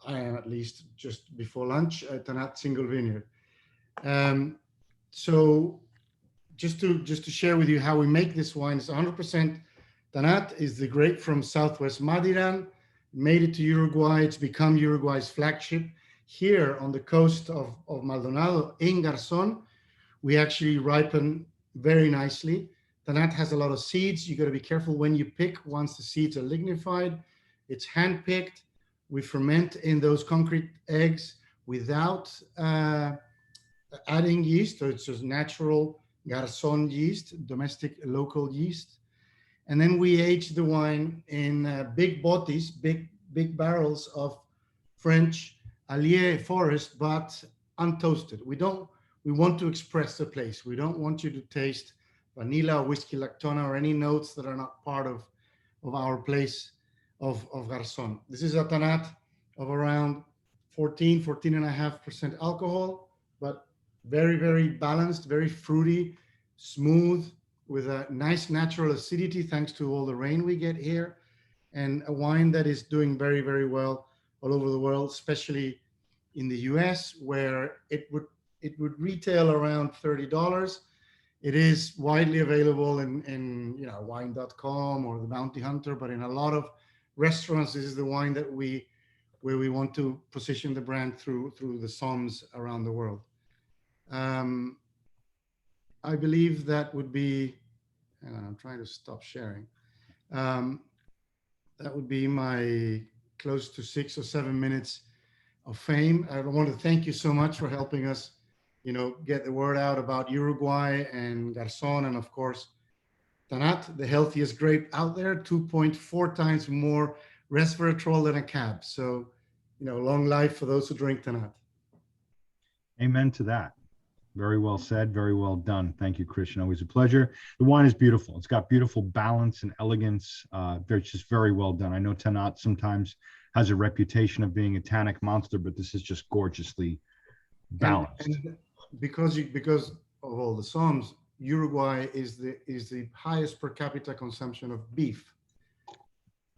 I am at least just before lunch, a Tanat single vineyard. So just to share with you how we make this wine, it's 100% Tanat. Is the grape from Southwest Madiran, made it to Uruguay. It's become Uruguay's flagship. Here on the coast of Maldonado in Garzon, we actually ripen very nicely. Tanat has a lot of seeds. You got to be careful when you pick once the seeds are lignified. It's hand-picked. We ferment in those concrete eggs without adding yeast. So it's just natural Garzon yeast, domestic local yeast. And then we age the wine in big bottes, big barrels of French Allier forest, but untoasted. We want to express the place. We don't want you to taste vanilla, whiskey lactona, or any notes that are not part of our place of Garzon. This is a Tanat of around 14.5% alcohol, but very, very balanced, very fruity, smooth, with a nice natural acidity thanks to all the rain we get here, and a wine that is doing very, very well all over the world, especially in the US, where it would retail around $30. It is widely available in wine.com or the Bounty Hunter, but in a lot of restaurants, this is the wine that where we want to position the brand through the SOMs around the world. I believe that would be, hang on, I'm trying to stop sharing. That would be my close to 6 or 7 minutes of fame. I want to thank you so much for helping us, get the word out about Uruguay and Garzon, and of course, Tanat, the healthiest grape out there, 2.4 times more resveratrol than a cab. So long life for those who drink tonight. Amen to that. Very well said. Very well done. Thank you, Christian. Always a pleasure. The wine is beautiful. It's got beautiful balance and elegance. They're just very well done. I know Tannat sometimes has a reputation of being a tannic monster, but this is just gorgeously balanced. And because of all the Psalms, Uruguay is the highest per capita consumption of beef.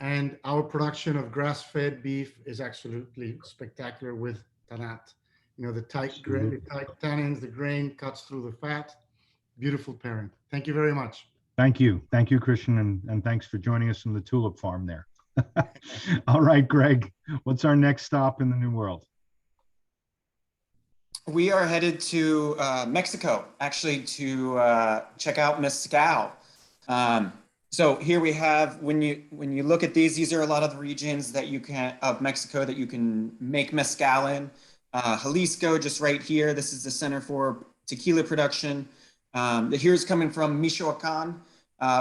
And our production of grass-fed beef is absolutely spectacular with Tannat. The tight tannins, the grain cuts through the fat. Beautiful pairing. Thank you very much. Thank you. Thank you, Christian. And thanks for joining us from the tulip farm there. All right, Greg, what's our next stop in the New World? We are headed to Mexico, actually, to check out Mezcal. So here we have, when you look at these are a lot of the regions that of Mexico that you can make mezcal in. Jalisco, just right here. This is the center for tequila production. Here's coming from Michoacan,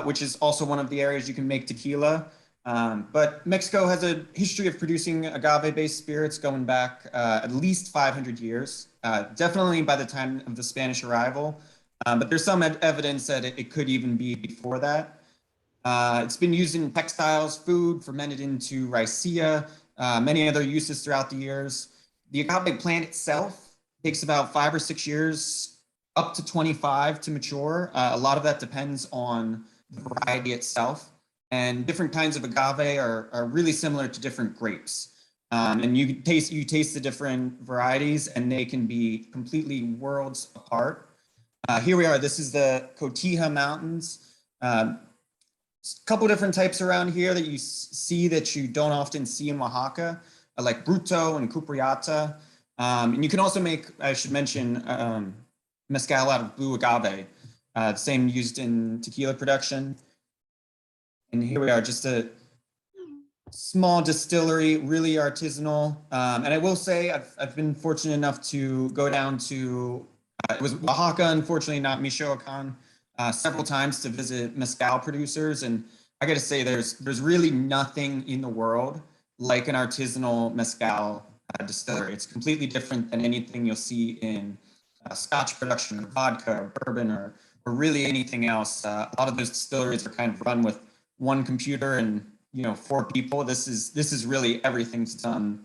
which is also one of the areas you can make tequila. But Mexico has a history of producing agave-based spirits going back at least 500 years, definitely by the time of the Spanish arrival. But there's some evidence that it could even be before that. It's been used in textiles, food, fermented into raicilla, many other uses throughout the years. The agave plant itself takes about 5 or 6 years, up to 25 to mature. A lot of that depends on the variety itself. And different kinds of agave are really similar to different grapes. And you taste the different varieties, and they can be completely worlds apart. Here we are. This is the Cotija Mountains. A couple different types around here that you see that you don't often see in Oaxaca, like Bruto and Cupretta. And you can also make, I should mention, mezcal out of blue agave, the same used in tequila production. And here we are, just a small distillery, really artisanal. And I will say, I've been fortunate enough to go down to, it was Oaxaca, unfortunately not Michoacan, several times to visit mezcal producers. And I got to say, there's really nothing in the world like an artisanal mezcal distillery. It's completely different than anything you'll see in Scotch production or vodka or bourbon or really anything else. A lot of those distilleries are kind of run with one computer and 4 people. This is really everything's done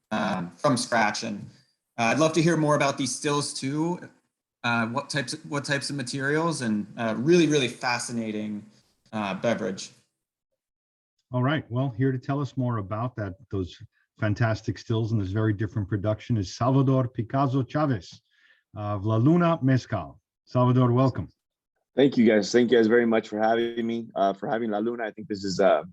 from scratch. And I'd love to hear more about these stills too. What types of materials, and really fascinating beverage. All right. Well, here to tell us more about those fantastic stills and this very different production is Salvador Picazo Chavez of La Luna Mezcal. Salvador, welcome. Thank you guys. Thank you guys very much for having me, for having La Luna. I think this is a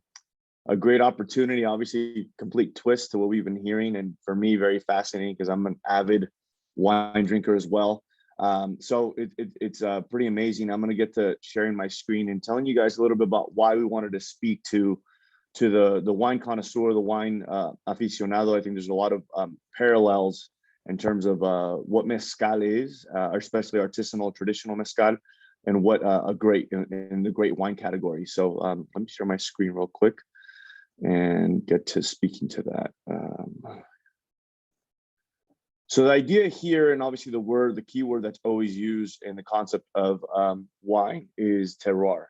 great opportunity, obviously complete twist to what we've been hearing. And for me, very fascinating because I'm an avid wine drinker as well. So it's pretty amazing. I'm going to get to sharing my screen and telling you guys a little bit about why we wanted to speak to the wine connoisseur, the wine aficionado. I think there's a lot of parallels in terms of what mezcal is, especially artisanal, traditional mezcal, and what a great in the great wine category. So let me share my screen real quick and get to speaking to that. So the idea here, and obviously the keyword that's always used in the concept of wine is terroir.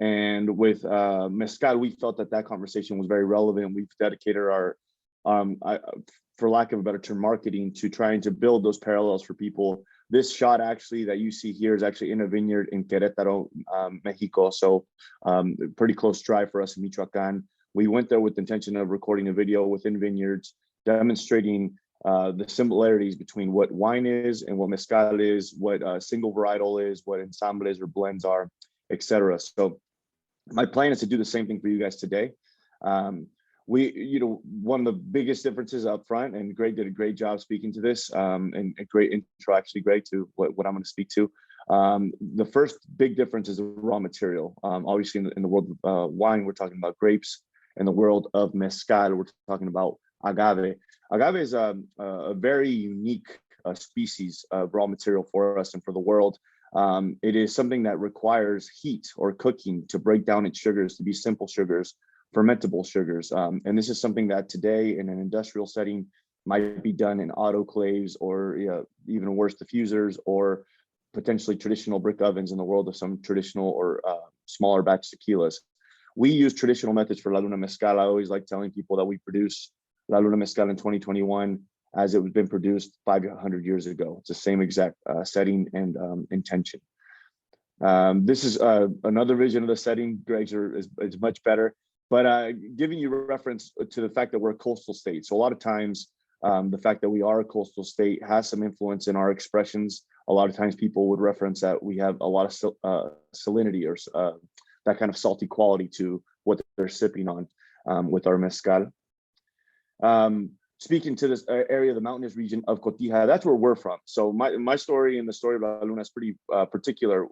And with mezcal, we felt that conversation was very relevant. We've dedicated our, for lack of a better term, marketing to trying to build those parallels for people. This shot actually that you see here is actually in a vineyard in Querétaro, Mexico. So pretty close drive for us in Michoacan. We went there with the intention of recording a video within vineyards, demonstrating the similarities between what wine is and what mezcal is, what single varietal is, what ensembles or blends are, etc. So my plan is to do the same thing for you guys today. One of the biggest differences up front, and Greg did a great job speaking to this, and a great intro actually, Greg, to what I'm going to speak to. The first big difference is the raw material. Obviously in the world of wine, we're talking about grapes. In the world of mezcal, we're talking about agave. Agave is a very unique species of raw material for us and for the world. It is something that requires heat or cooking to break down its sugars to be simple sugars, fermentable sugars. And this is something that today in an industrial setting might be done in autoclaves or even worse, diffusers, or potentially traditional brick ovens in the world of some traditional or smaller batch tequilas. We use traditional methods for La Luna Mezcal. I always like telling people that we produce La Luna Mezcal in 2021 as it was been produced 500 years ago. It's the same exact setting and intention. This is another vision of the setting. Greg's is much better, but giving you reference to the fact that we're a coastal state. So a lot of times, the fact that we are a coastal state has some influence in our expressions. A lot of times people would reference that we have a lot of salinity or that kind of salty quality to what they're sipping on with our mezcal. Speaking to this area of the mountainous region of Cotija, that's where we're from. So my story and the story of La Luna is pretty particular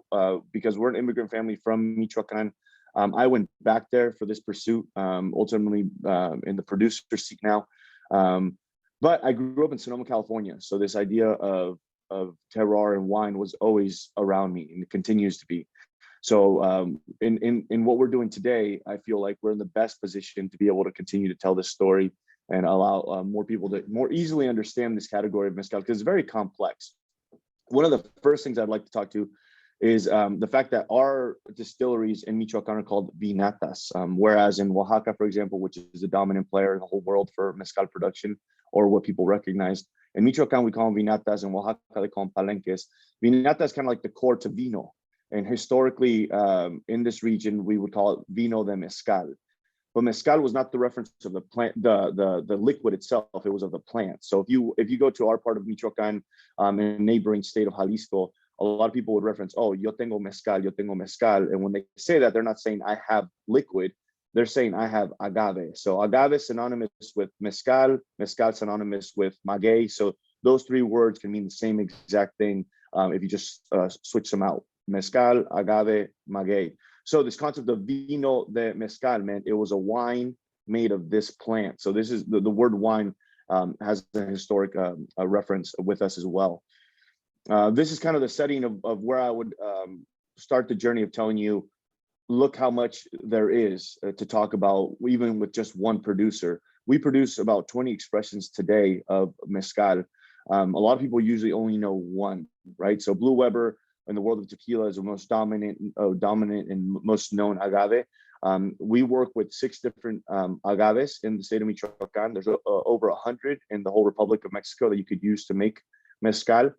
because we're an immigrant family from Michoacan. I went back there for this pursuit, ultimately in the producer seat now. But I grew up in Sonoma, California. So this idea of terroir and wine was always around me, and it continues to be. So in what we're doing today, I feel like we're in the best position to be able to continue to tell this story and allow more people to more easily understand this category of mezcal, because it's very complex. One of the first things I'd like to talk to is the fact that our distilleries in Michoacan are called vinatas, whereas in Oaxaca, for example, which is the dominant player in the whole world for mezcal production, or what people recognize, in Michoacan we call them vinatas, in Oaxaca they call them palenques. Vinata is kind of like the core to vino, and historically in this region we would call it vino de mezcal. But mezcal was not the reference of the plant, the liquid itself. It was of the plant. So if you go to our part of Michoacan, in a neighboring state of Jalisco, a lot of people would reference, oh, yo tengo mezcal, and when they say that, they're not saying I have liquid, they're saying I have agave. So agave is synonymous with mezcal, mezcal synonymous with maguey. So those three words can mean the same exact thing if you just switch them out: mezcal, agave, maguey. So this concept of vino de mezcal meant it was a wine made of this plant. So this is the word wine has a historic reference with us as well. This is kind of the setting of where I would start the journey of telling you, look how much there is to talk about, even with just one producer. We produce about 20 expressions today of mezcal. A lot of people usually only know one, right? So Blue Weber in the world of tequila is the most dominant and most known agave. We work with 6 different agaves in the state of Michoacan. There's over 100 in the whole Republic of Mexico that you could use to make mezcal.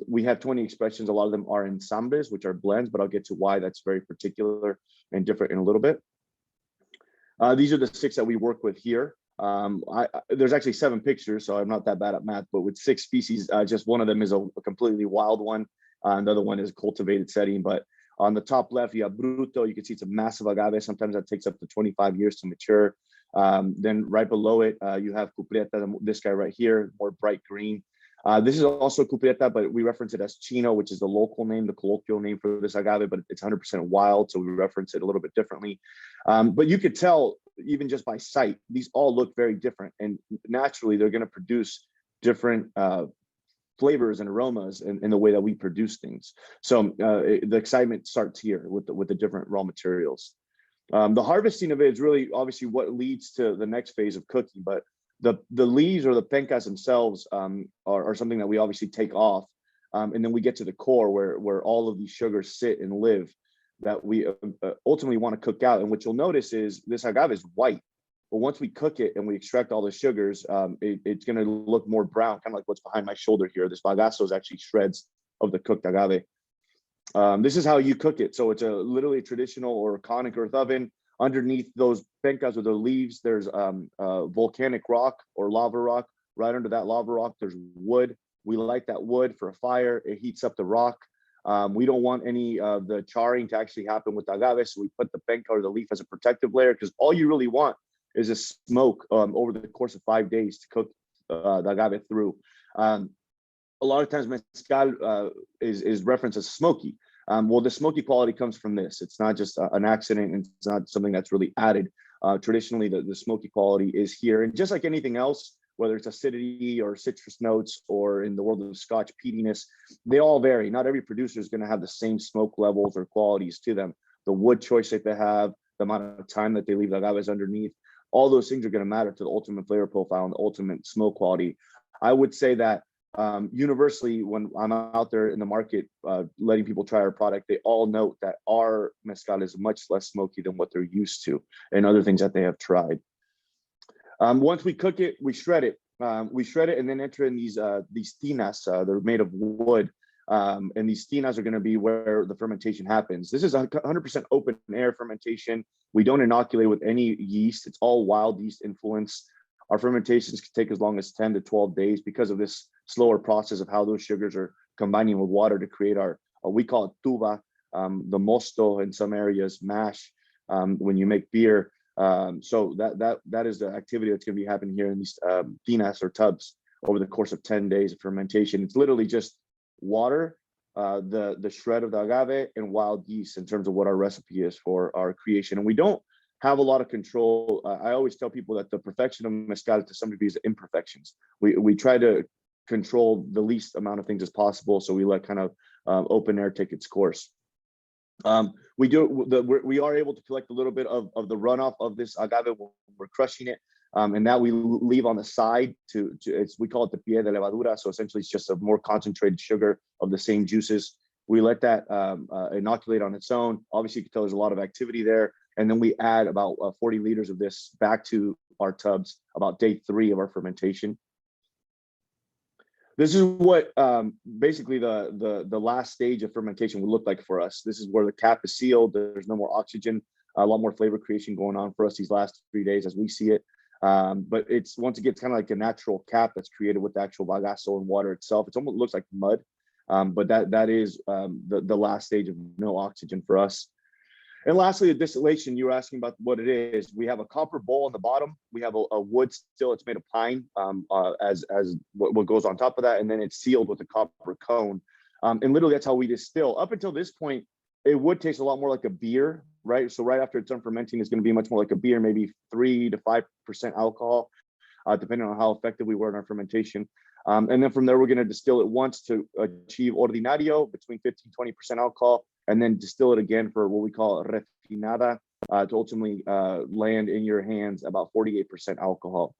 We have 20 expressions. A lot of them are ensambles, which are blends, but I'll get to why that's very particular and different in a little bit. These are the 6 that we work with here. There's actually 7 pictures, so I'm not that bad at math, but with 6 species, just one of them is a completely wild one. Another one is a cultivated setting, but on the top left, you have Bruto. You can see it's a massive agave. Sometimes that takes up to 25 years to mature. Then right below it, you have Cupretta, this guy right here, more bright green. This is also Cupretta, but we reference it as Chino, which is the local name, the colloquial name for this agave, but it's 100% wild, so we reference it a little bit differently. But you could tell, even just by sight, these all look very different, and naturally they're going to produce different flavors and aromas in the way that we produce things. So the excitement starts here with the different raw materials. The harvesting of it is really obviously what leads to the next phase of cooking, but the leaves or the pencas themselves are something that we obviously take off, and then we get to the core where all of these sugars sit and live that we ultimately want to cook out. And what you'll notice is this agave is white, but once we cook it and we extract all the sugars, it's going to look more brown, kind of like what's behind my shoulder here. This bagasso is actually shreds of the cooked agave. This is how you cook it. So it's literally a traditional or conic earth oven. Underneath those pencas or the leaves, there's volcanic rock or lava rock. Right under that lava rock, there's wood. We light that wood for a fire. It heats up the rock. We don't want any of the charring to actually happen with the agave, so we put the penca or the leaf as a protective layer, because all you really want is a smoke over the course of 5 days to cook the agave through. A lot of times mezcal is referenced as smoky. Well, the smoky quality comes from this. It's not just an accident, and it's not something that's really added. Traditionally, the smoky quality is here. And just like anything else, whether it's acidity or citrus notes, or in the world of Scotch, peatiness, they all vary. Not every producer is going to have the same smoke levels or qualities to them. The wood choice that they have, the amount of time that they leave the agaves underneath, all those things are going to matter to the ultimate flavor profile and the ultimate smoke quality. I would say that universally, when I'm out there in the market letting people try our product, they all note that our mezcal is much less smoky than what they're used to and other things that they have tried. Once we cook it, we shred it. And then enter in these tinas. They're made of wood. And these tinas are going to be where the fermentation happens. This is 100% open air fermentation. We don't inoculate with any yeast. It's all wild yeast influence. Our fermentations can take as long as 10 to 12 days because of this slower process of how those sugars are combining with water to create our, we call it tuba, the mosto in some areas, mash, when you make beer. So that is the activity that's going to be happening here in these tinas or tubs over the course of 10 days of fermentation. It's literally just water, the shred of the agave, and wild yeast in terms of what our recipe is for our creation. And we don't have a lot of control. I always tell people that the perfection of mezcal to some degree is imperfections. We try to control the least amount of things as possible, so we let kind of open air take its course. We are able to collect a little bit of the runoff of this agave when we're crushing it, and that we leave on the side we call it the pie de levadura. So essentially, it's just a more concentrated sugar of the same juices. We let that inoculate on its own. Obviously, you can tell there's a lot of activity there, and then we add about 40 liters of this back to our tubs about day 3 of our fermentation. This is what basically the last stage of fermentation would look like for us. This is where the cap is sealed. There's no more oxygen, a lot more flavor creation going on for us these last 3 days as we see it. But it's once again, it's kind of like a natural cap that's created with the actual bagasso and water itself. It almost looks like mud, but that is the last stage of no oxygen for us. And lastly, the distillation, you were asking about what it is. We have a copper bowl on the bottom. We have a wood still, it's made of pine as what goes on top of that. And then it's sealed with a copper cone. And literally that's how we distill. Up until this point, it would taste a lot more like a beer, right? So right after it's done fermenting, it's going to be much more like a beer, maybe 3 to 5% alcohol, depending on how effective we were in our fermentation. And then from there, we're going to distill it once to achieve ordinario, between 15-20% alcohol, and then distill it again for what we call refinada, to ultimately land in your hands about 48% alcohol.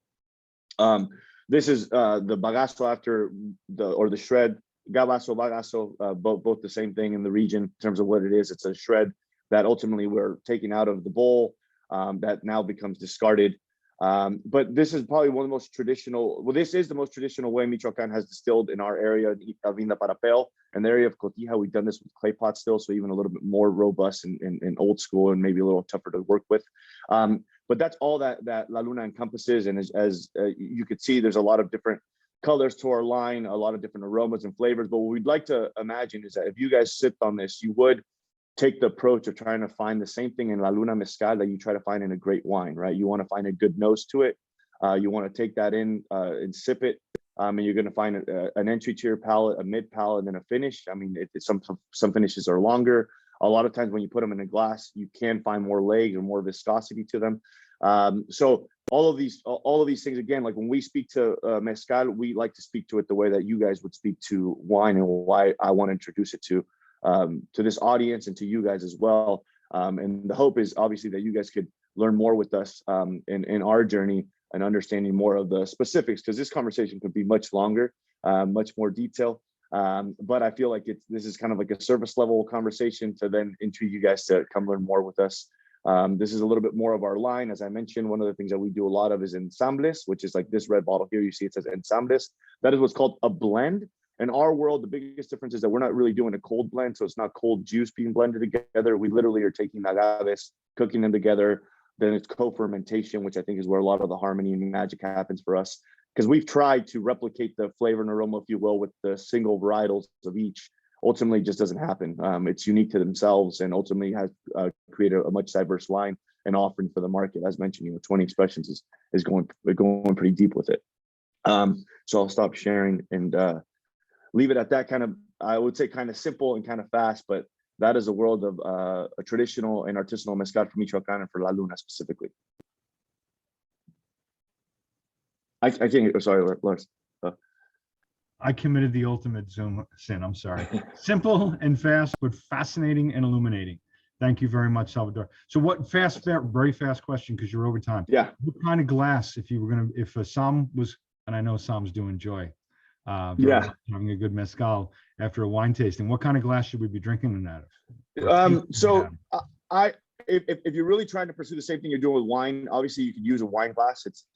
This is the bagasso after the shred, gabasso, bagasso, both the same thing in the region in terms of what it is. It's a shred that ultimately we're taking out of the bowl that now becomes discarded. But this is probably one of the most traditional, this is the most traditional way Michoacan has distilled in our area, Vinda Parapel. In the area of Cotija, we've done this with clay pot still, so even a little bit more robust and old school and maybe a little tougher to work with. But that's all that La Luna encompasses. And as you could see, there's a lot of different colors to our line, a lot of different aromas and flavors. But what we'd like to imagine is that if you guys sipped on this, you would take the approach of trying to find the same thing in La Luna Mezcal that you try to find in a great wine, right? You want to find a good nose to it. You want to take that in and sip it. And you're going to find an entry to your palate, a mid palate, and then a finish. I mean, some finishes are longer. A lot of times when you put them in a glass, you can find more legs or more viscosity to them. So all of these things, again, like when we speak to mezcal, we like to speak to it the way that you guys would speak to wine, and why I want to introduce it to this audience and to you guys as well. And the hope is obviously that you guys could learn more with us in our journey and understanding more of the specifics, because this conversation could be much longer, much more detail. But I feel like this is kind of like a surface level conversation to then intrigue you guys to come learn more with us. This is a little bit more of our line. As I mentioned, one of the things that we do a lot of is ensambles, which is like this red bottle here. You see it says ensambles. That is what's called a blend. In our world, the biggest difference is that we're not really doing a cold blend. So it's not cold juice being blended together. We literally are taking agaves, cooking them together. Then it's co-fermentation, which I think is where a lot of the harmony and magic happens for us. Because we've tried to replicate the flavor and aroma, if you will, with the single varietals of each. Ultimately, it just doesn't happen. It's unique to themselves, and ultimately has created a much diverse line and offering for the market. As mentioned, 20 expressions is going pretty deep with it. So I'll stop sharing and leave it at that. Kind of, I would say, kind of simple and kind of fast, but that is a world of a traditional and artisanal mezcal for Michoacan and for La Luna specifically. I can't. Sorry, Lars. I committed the ultimate Zoom sin. I'm sorry. Simple and fast, but fascinating and illuminating. Thank you very much, Salvador. So very fast question, because you're over time. Yeah. What kind of glass, if a Sam was, and I know Sam's do enjoy very Yeah. much having a good mezcal after a wine tasting, what kind of glass should we be drinking it out of? So if you're really trying to pursue the same thing you're doing with wine, obviously you could use a wine glass. It's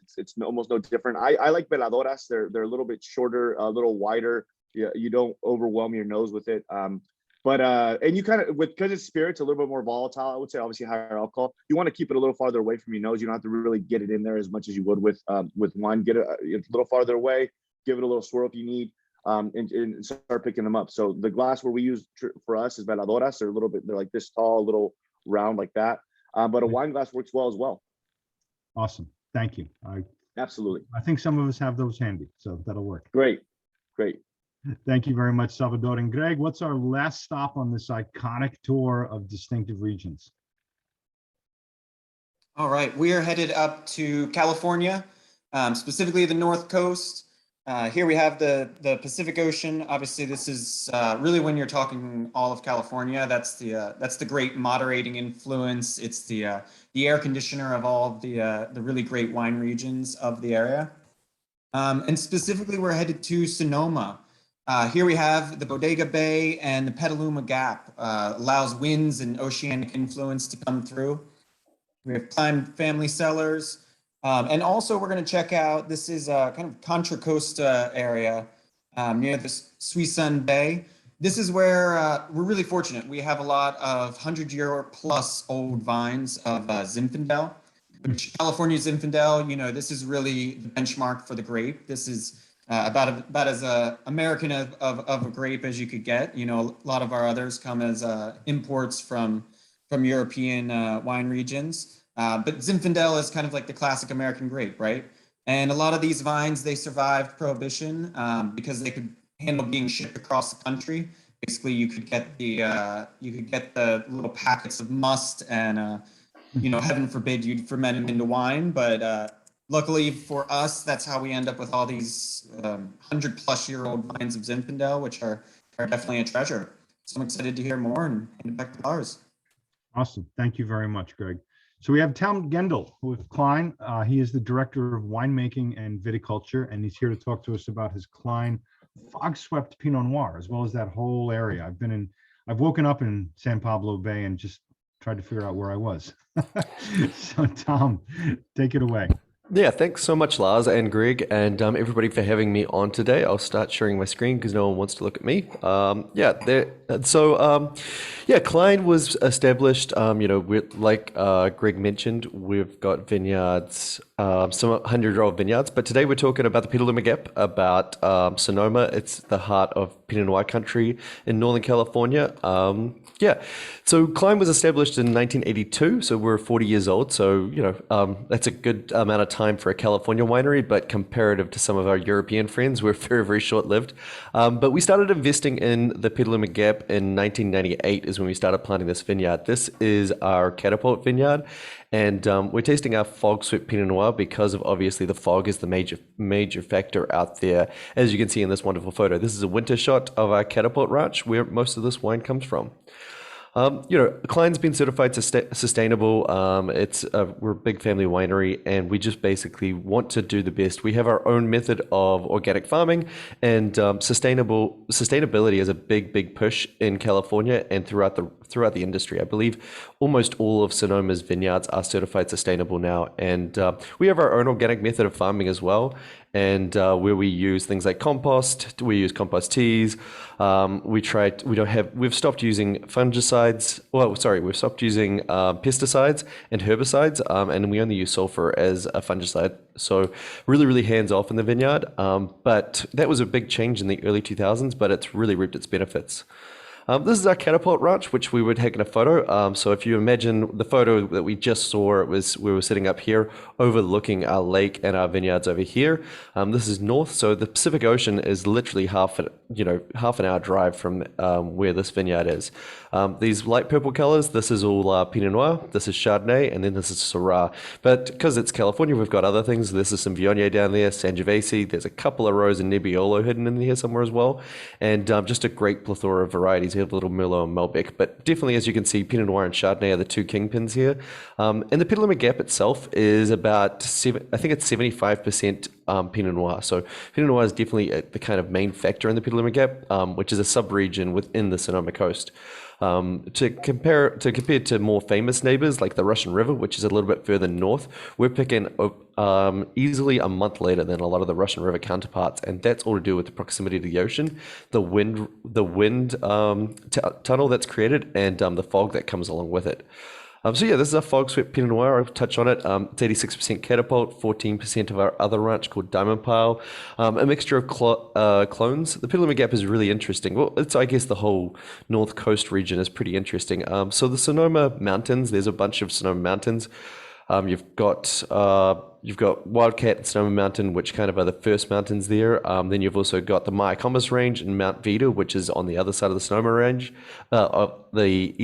almost no different. I like veladoras. They're a little bit shorter, a little wider. You don't overwhelm your nose with it. And you kind of, because it's spirits, a little bit more volatile, I would say, obviously higher alcohol. You want to keep it a little farther away from your nose. You don't have to really get it in there as much as you would with wine. Get it a little farther away, give it a little swirl if you need, and start picking them up. So the glass where we use for us is veladoras. They're like this tall, a little round like that. But a wine glass works well as well. Awesome. Thank you. Absolutely. I think some of us have those handy, so that'll work. Great. Thank you very much, Salvador. And Greg, what's our last stop on this iconic tour of distinctive regions? All right, we are headed up to California, specifically the North Coast. Here we have the Pacific Ocean. Obviously, this is really, when you're talking all of California, that's the great moderating influence. It's the air conditioner of all of the really great wine regions of the area. And specifically, we're headed to Sonoma. Here we have the Bodega Bay and the Petaluma Gap, allows winds and oceanic influence to come through. We have climbed family cellars. And also we're going to check out, this is kind of Contra Costa area near the Suisun Bay. This is where we're really fortunate. We have a lot of 100-year-plus old vines of Zinfandel, which California Zinfandel, this is really the benchmark for the grape. This is about as American of a grape as you could get. A lot of our others come as imports from European wine regions. But Zinfandel is kind of like the classic American grape, right? And a lot of these vines, they survived Prohibition because they could handle being shipped across the country. Basically, you could get the little packets of must, and heaven forbid you'd ferment them into wine. But luckily for us, that's how we end up with all these 100-plus-year-old vines of Zinfandel, which are definitely a treasure. So I'm excited to hear more and hand it back to Lars. Awesome. Thank you very much, Greg. So we have Tom Gendel with Klein. He is the director of winemaking and viticulture, and he's here to talk to us about his Klein fog-swept Pinot Noir, as well as that whole area. I've woken up in San Pablo Bay and just tried to figure out where I was. So Tom, take it away. Yeah, thanks so much, Lars and Greg, and everybody for having me on today. I'll start sharing my screen because no one wants to look at me. Klein was established, like Greg mentioned, we've got vineyards, some 100-year-old vineyards, but today we're talking about the Petaluma Gap, about Sonoma. It's the heart of Pinot Noir country in Northern California. So Klein was established in 1982, so we're 40 years old. So, that's a good amount of time for a California winery, but comparative to some of our European friends, we're very, very short-lived. But we started investing in the Petaluma Gap in 1998 is when we started planting this vineyard. This is our Catapult Vineyard, and we're tasting our fog-swept Pinot Noir because of, obviously, the fog is the major factor out there. As you can see in this wonderful photo, this is a winter shot of our Catapult Ranch, where most of this wine comes from. Klein's been certified sustainable. We're a big family winery, and we just basically want to do the best. We have our own method of organic farming, and sustainability is a big push in California and throughout the industry. I believe almost all of Sonoma's vineyards are certified sustainable now, and we have our own organic method of farming as well. And where we use things like compost, we use compost teas. We've stopped using fungicides. We've stopped using pesticides and herbicides, and we only use sulfur as a fungicide. So really hands off in the vineyard. But that was a big change in the early 2000s, but it's really reaped its benefits. This is our Catapult Ranch, which we were taking a photo. So if you imagine the photo that we just saw, we were sitting up here overlooking our lake and our vineyards over here. This is north, so the Pacific Ocean is literally half an hour drive from where this vineyard is. These light purple colors, this is all Pinot Noir, this is Chardonnay, and then this is Syrah. But because it's California, we've got other things. This is some Viognier down there, Sangiovese. There's a couple of rows of Nebiolo hidden in here somewhere as well, and just a great plethora of varieties. sometimes you have a little Merlot and Malbec, but definitely, as you can see, Pinot Noir and Chardonnay are the two kingpins here. And the Pinot Noir Gap itself is about I think it's 75% Pinot Noir. So Pinot Noir is definitely the kind of main factor in the Pinot Noir Gap, which is a sub-region within the Sonoma coast. To compare to more famous neighbors like the Russian River, which is a little bit further north, we're picking easily a month later than a lot of the Russian River counterparts, and that's all to do with the proximity to the ocean, the wind tunnel that's created, and the fog that comes along with it. So yeah, this is our fog swept Pinot Noir. I'll touch on it. It's 86% Catapult, 14% of our other ranch called Diamond Pile, a mixture of clones. The Pinot Noir Gap is really interesting. Well, I guess the whole North Coast region is pretty interesting. So the Sonoma Mountains, there's a bunch of Sonoma Mountains. You've got Wildcat and Sonoma Mountain, which kind of are the first mountains there. Then you've also got the Mayacamas Range and Mount Vida, which is on the other side of the Sonoma Range, of the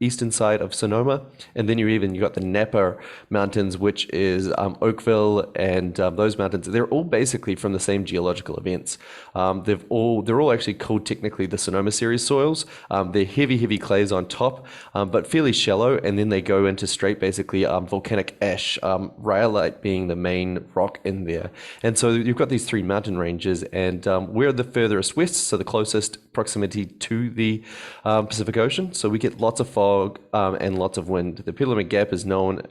eastern side of Sonoma. And then you got the Napa Mountains, which is Oakville, and those mountains. They're all basically from the same geological events. They're all actually called technically the Sonoma series soils. They're heavy clays on top, but fairly shallow, and then they go into straight basically volcanic ash, rhyolite being the main rock in there. And so you've got these three mountain ranges, and we're the furthest west, so the closest proximity to the Pacific Ocean. So we get lots of fog and lots of wind. The Pinot Noir Gap is known,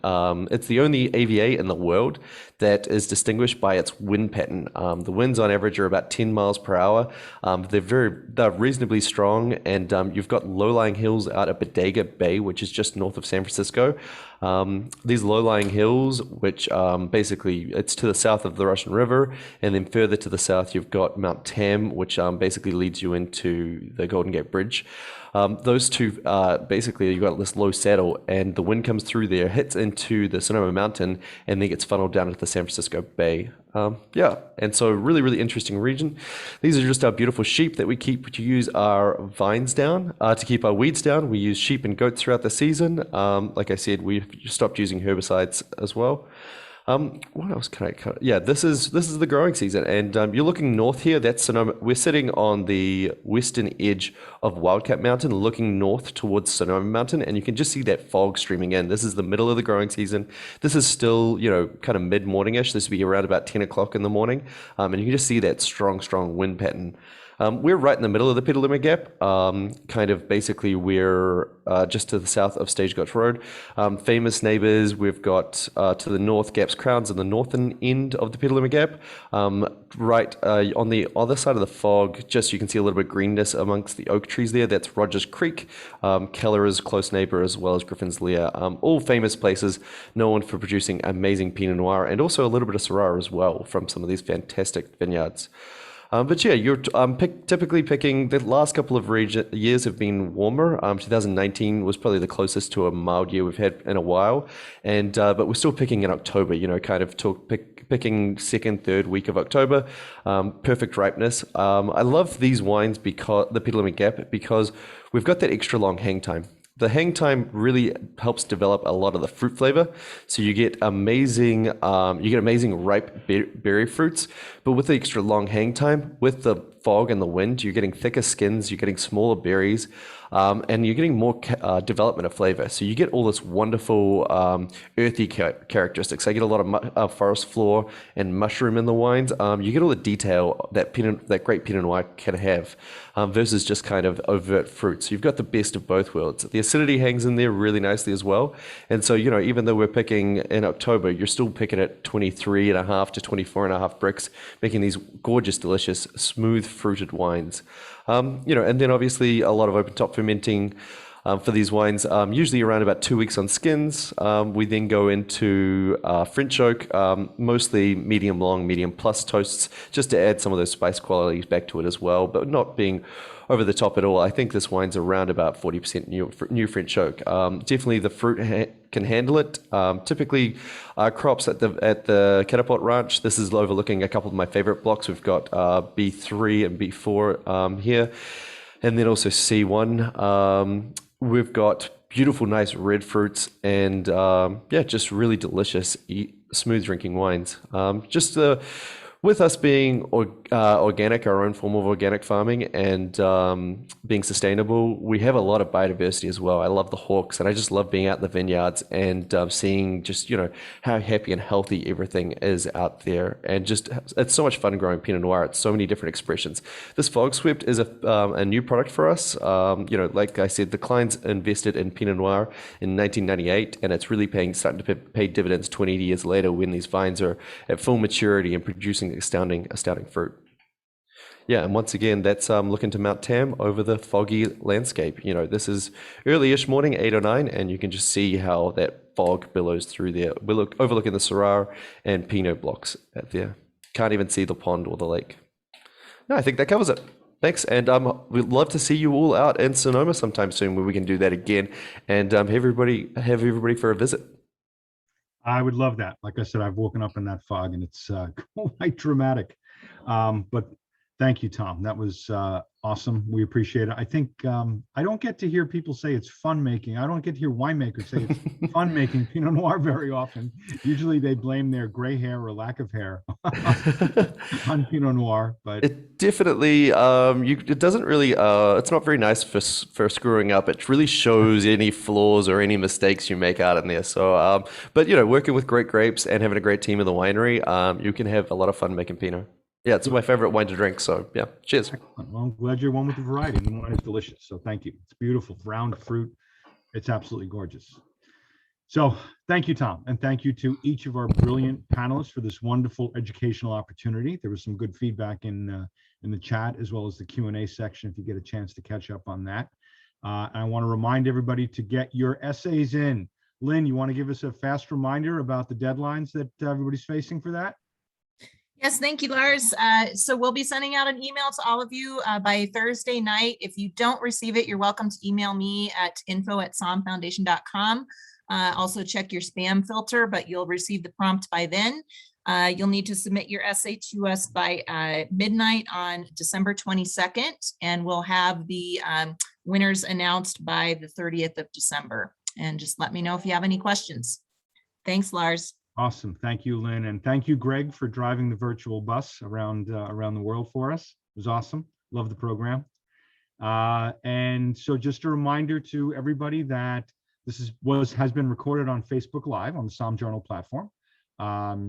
it's the only AVA in the world that is distinguished by its wind pattern. The winds on average are about 10 miles per hour. They're reasonably strong, and you've got low-lying hills out at Bodega Bay, which is just north of San Francisco. These low-lying hills, which basically it's to the south of the Russian River, and then further to the south you've got Mount Tam, which basically leads you into the Golden Gate Bridge. Those two, basically you've got this low saddle, and the wind comes through there, hits into the Sonoma Mountain, and then gets funneled down into the San Francisco Bay. And so really interesting region. These are just our beautiful sheep that we keep to use our vines down, to keep our weeds down. We use sheep and goats throughout the season. Like I said, we've stopped using herbicides as well. What else can I cut? Yeah, this is the growing season, and you're looking north here. That's Sonoma. We're sitting on the western edge of Wildcat Mountain, looking north towards Sonoma Mountain, and you can just see that fog streaming in. This is the middle of the growing season. This is still, kind of mid-morning-ish. This would be around about 10 o'clock in the morning, and you can just see that strong wind pattern. We're right in the middle of the Pinot Noir Gap. Kind of basically we're just to the south of Stagecoach Road. Famous neighbors, we've got to the north Gap's Crowns and the northern end of the Pinot Noir Gap. Right on the other side of the fog, just you can see a little bit of greenness amongst the oak trees there. That's Rogers Creek, Keller's close neighbor, as well as Griffin's Lair. All famous places known for producing amazing Pinot Noir, and also a little bit of Syrah as well from some of these fantastic vineyards. But yeah, you're typically picking, the last couple of years have been warmer. 2019 was probably the closest to a mild year we've had in a while. And but we're still picking in October, kind of picking second, third week of October. Perfect ripeness. I love these wines, because the Pinot Noir Gap, because we've got that extra long hang time. The hang time really helps develop a lot of the fruit flavor. So you get amazing ripe berry fruits, but with the extra long hang time, with the fog and the wind, you're getting thicker skins, you're getting smaller berries, and you're getting more development of flavor. So you get all this wonderful earthy characteristics. I get a lot of forest floor and mushroom in the wines. You get all the detail that great Pinot Noir can have, versus just kind of overt fruit. So you've got the best of both worlds. The acidity hangs in there really nicely as well. And so, even though we're picking in October, you're still picking at 23.5 to 24.5 bricks, making these gorgeous, delicious, smooth fruited wines. And then obviously a lot of open top fermenting for these wines, usually around about 2 weeks on skins. We then go into French oak, mostly medium long, medium plus toasts, just to add some of those spice qualities back to it as well, but not being over the top at all. I think this wine's around about 40% new French oak. Definitely the fruit can handle it. Typically, crops at the Catapult Ranch. This is overlooking a couple of my favorite blocks. We've got B3 and B4 here, and then also C1. We've got beautiful, nice red fruits, and just really delicious, smooth drinking wines. with us being organic, our own form of organic farming, and being sustainable, we have a lot of biodiversity as well. I love the hawks, and I just love being out in the vineyards and seeing just, how happy and healthy everything is out there. And just, it's so much fun growing Pinot Noir. It's so many different expressions. This Fog Swept is a new product for us. Like I said, the clients invested in Pinot Noir in 1998, and it's really starting to pay dividends 20 years later when these vines are at full maturity and producing astounding fruit. Yeah, and once again, that's looking to Mount Tam over the foggy landscape. This is early-ish morning, 8 or 9, and you can just see how that fog billows through there. We're overlooking the Syrah and Pinot blocks out there. Can't even see the pond or the lake. No, I think that covers it. Thanks, and we'd love to see you all out in Sonoma sometime soon, where we can do that again, and have everybody for a visit. I would love that. Like I said, I've woken up in that fog, and it's quite dramatic. But thank you, Tom. That was awesome. We appreciate it. I think I don't get to hear people say it's fun making. I don't get to hear winemakers say it's fun making Pinot Noir very often. Usually they blame their gray hair or lack of hair on Pinot Noir. But it definitely, it doesn't really, it's not very nice for screwing up. It really shows any flaws or any mistakes you make out in there. So, but working with great grapes and having a great team in the winery, you can have a lot of fun making Pinot. Yeah, it's my favorite wine to drink. So yeah, cheers. Excellent. Well, I'm glad you're one with the variety, and the wine is delicious. So thank you. It's beautiful, round fruit. It's absolutely gorgeous. So thank you, Tom, and thank you to each of our brilliant panelists for this wonderful educational opportunity. There was some good feedback in the chat as well as the Q&A section if you get a chance to catch up on that. And I want to remind everybody to get your essays in. Lynn, you want to give us a fast reminder about the deadlines that everybody's facing for that? Yes, thank you, Lars. So we'll be sending out an email to all of you by Thursday night. If you don't receive it, you're welcome to email me at info@somfoundation.com. Also check your spam filter, but you'll receive the prompt by then. You'll need to submit your essay to us by midnight on December 22nd, and we'll have the winners announced by the 30th of December. And just let me know if you have any questions. Thanks, Lars. Awesome. Thank you, Lynn. And thank you, Greg, for driving the virtual bus around the world for us. It was awesome. Love the program. And so just a reminder to everybody that this has been recorded on Facebook Live on the Somm Journal platform.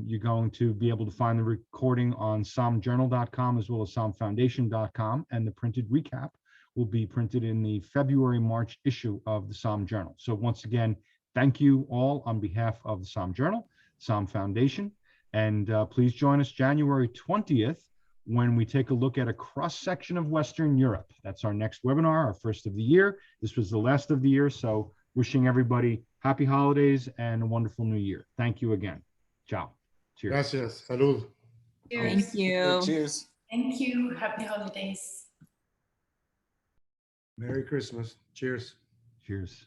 You're going to be able to find the recording on sommjournal.com as well as sommfoundation.com, and the printed recap will be printed in the February-March issue of the Somm Journal. So once again, thank you all on behalf of the Somm Journal, Somm Foundation, and please join us January 20th when we take a look at a cross-section of Western Europe. That's our next webinar, our first of the year. This was the last of the year, so wishing everybody happy holidays and a wonderful new year. Thank you again. Ciao. Cheers. Gracias. Salud. Thank you. Cheers. Thank you. Happy holidays. Merry Christmas. Cheers. Cheers.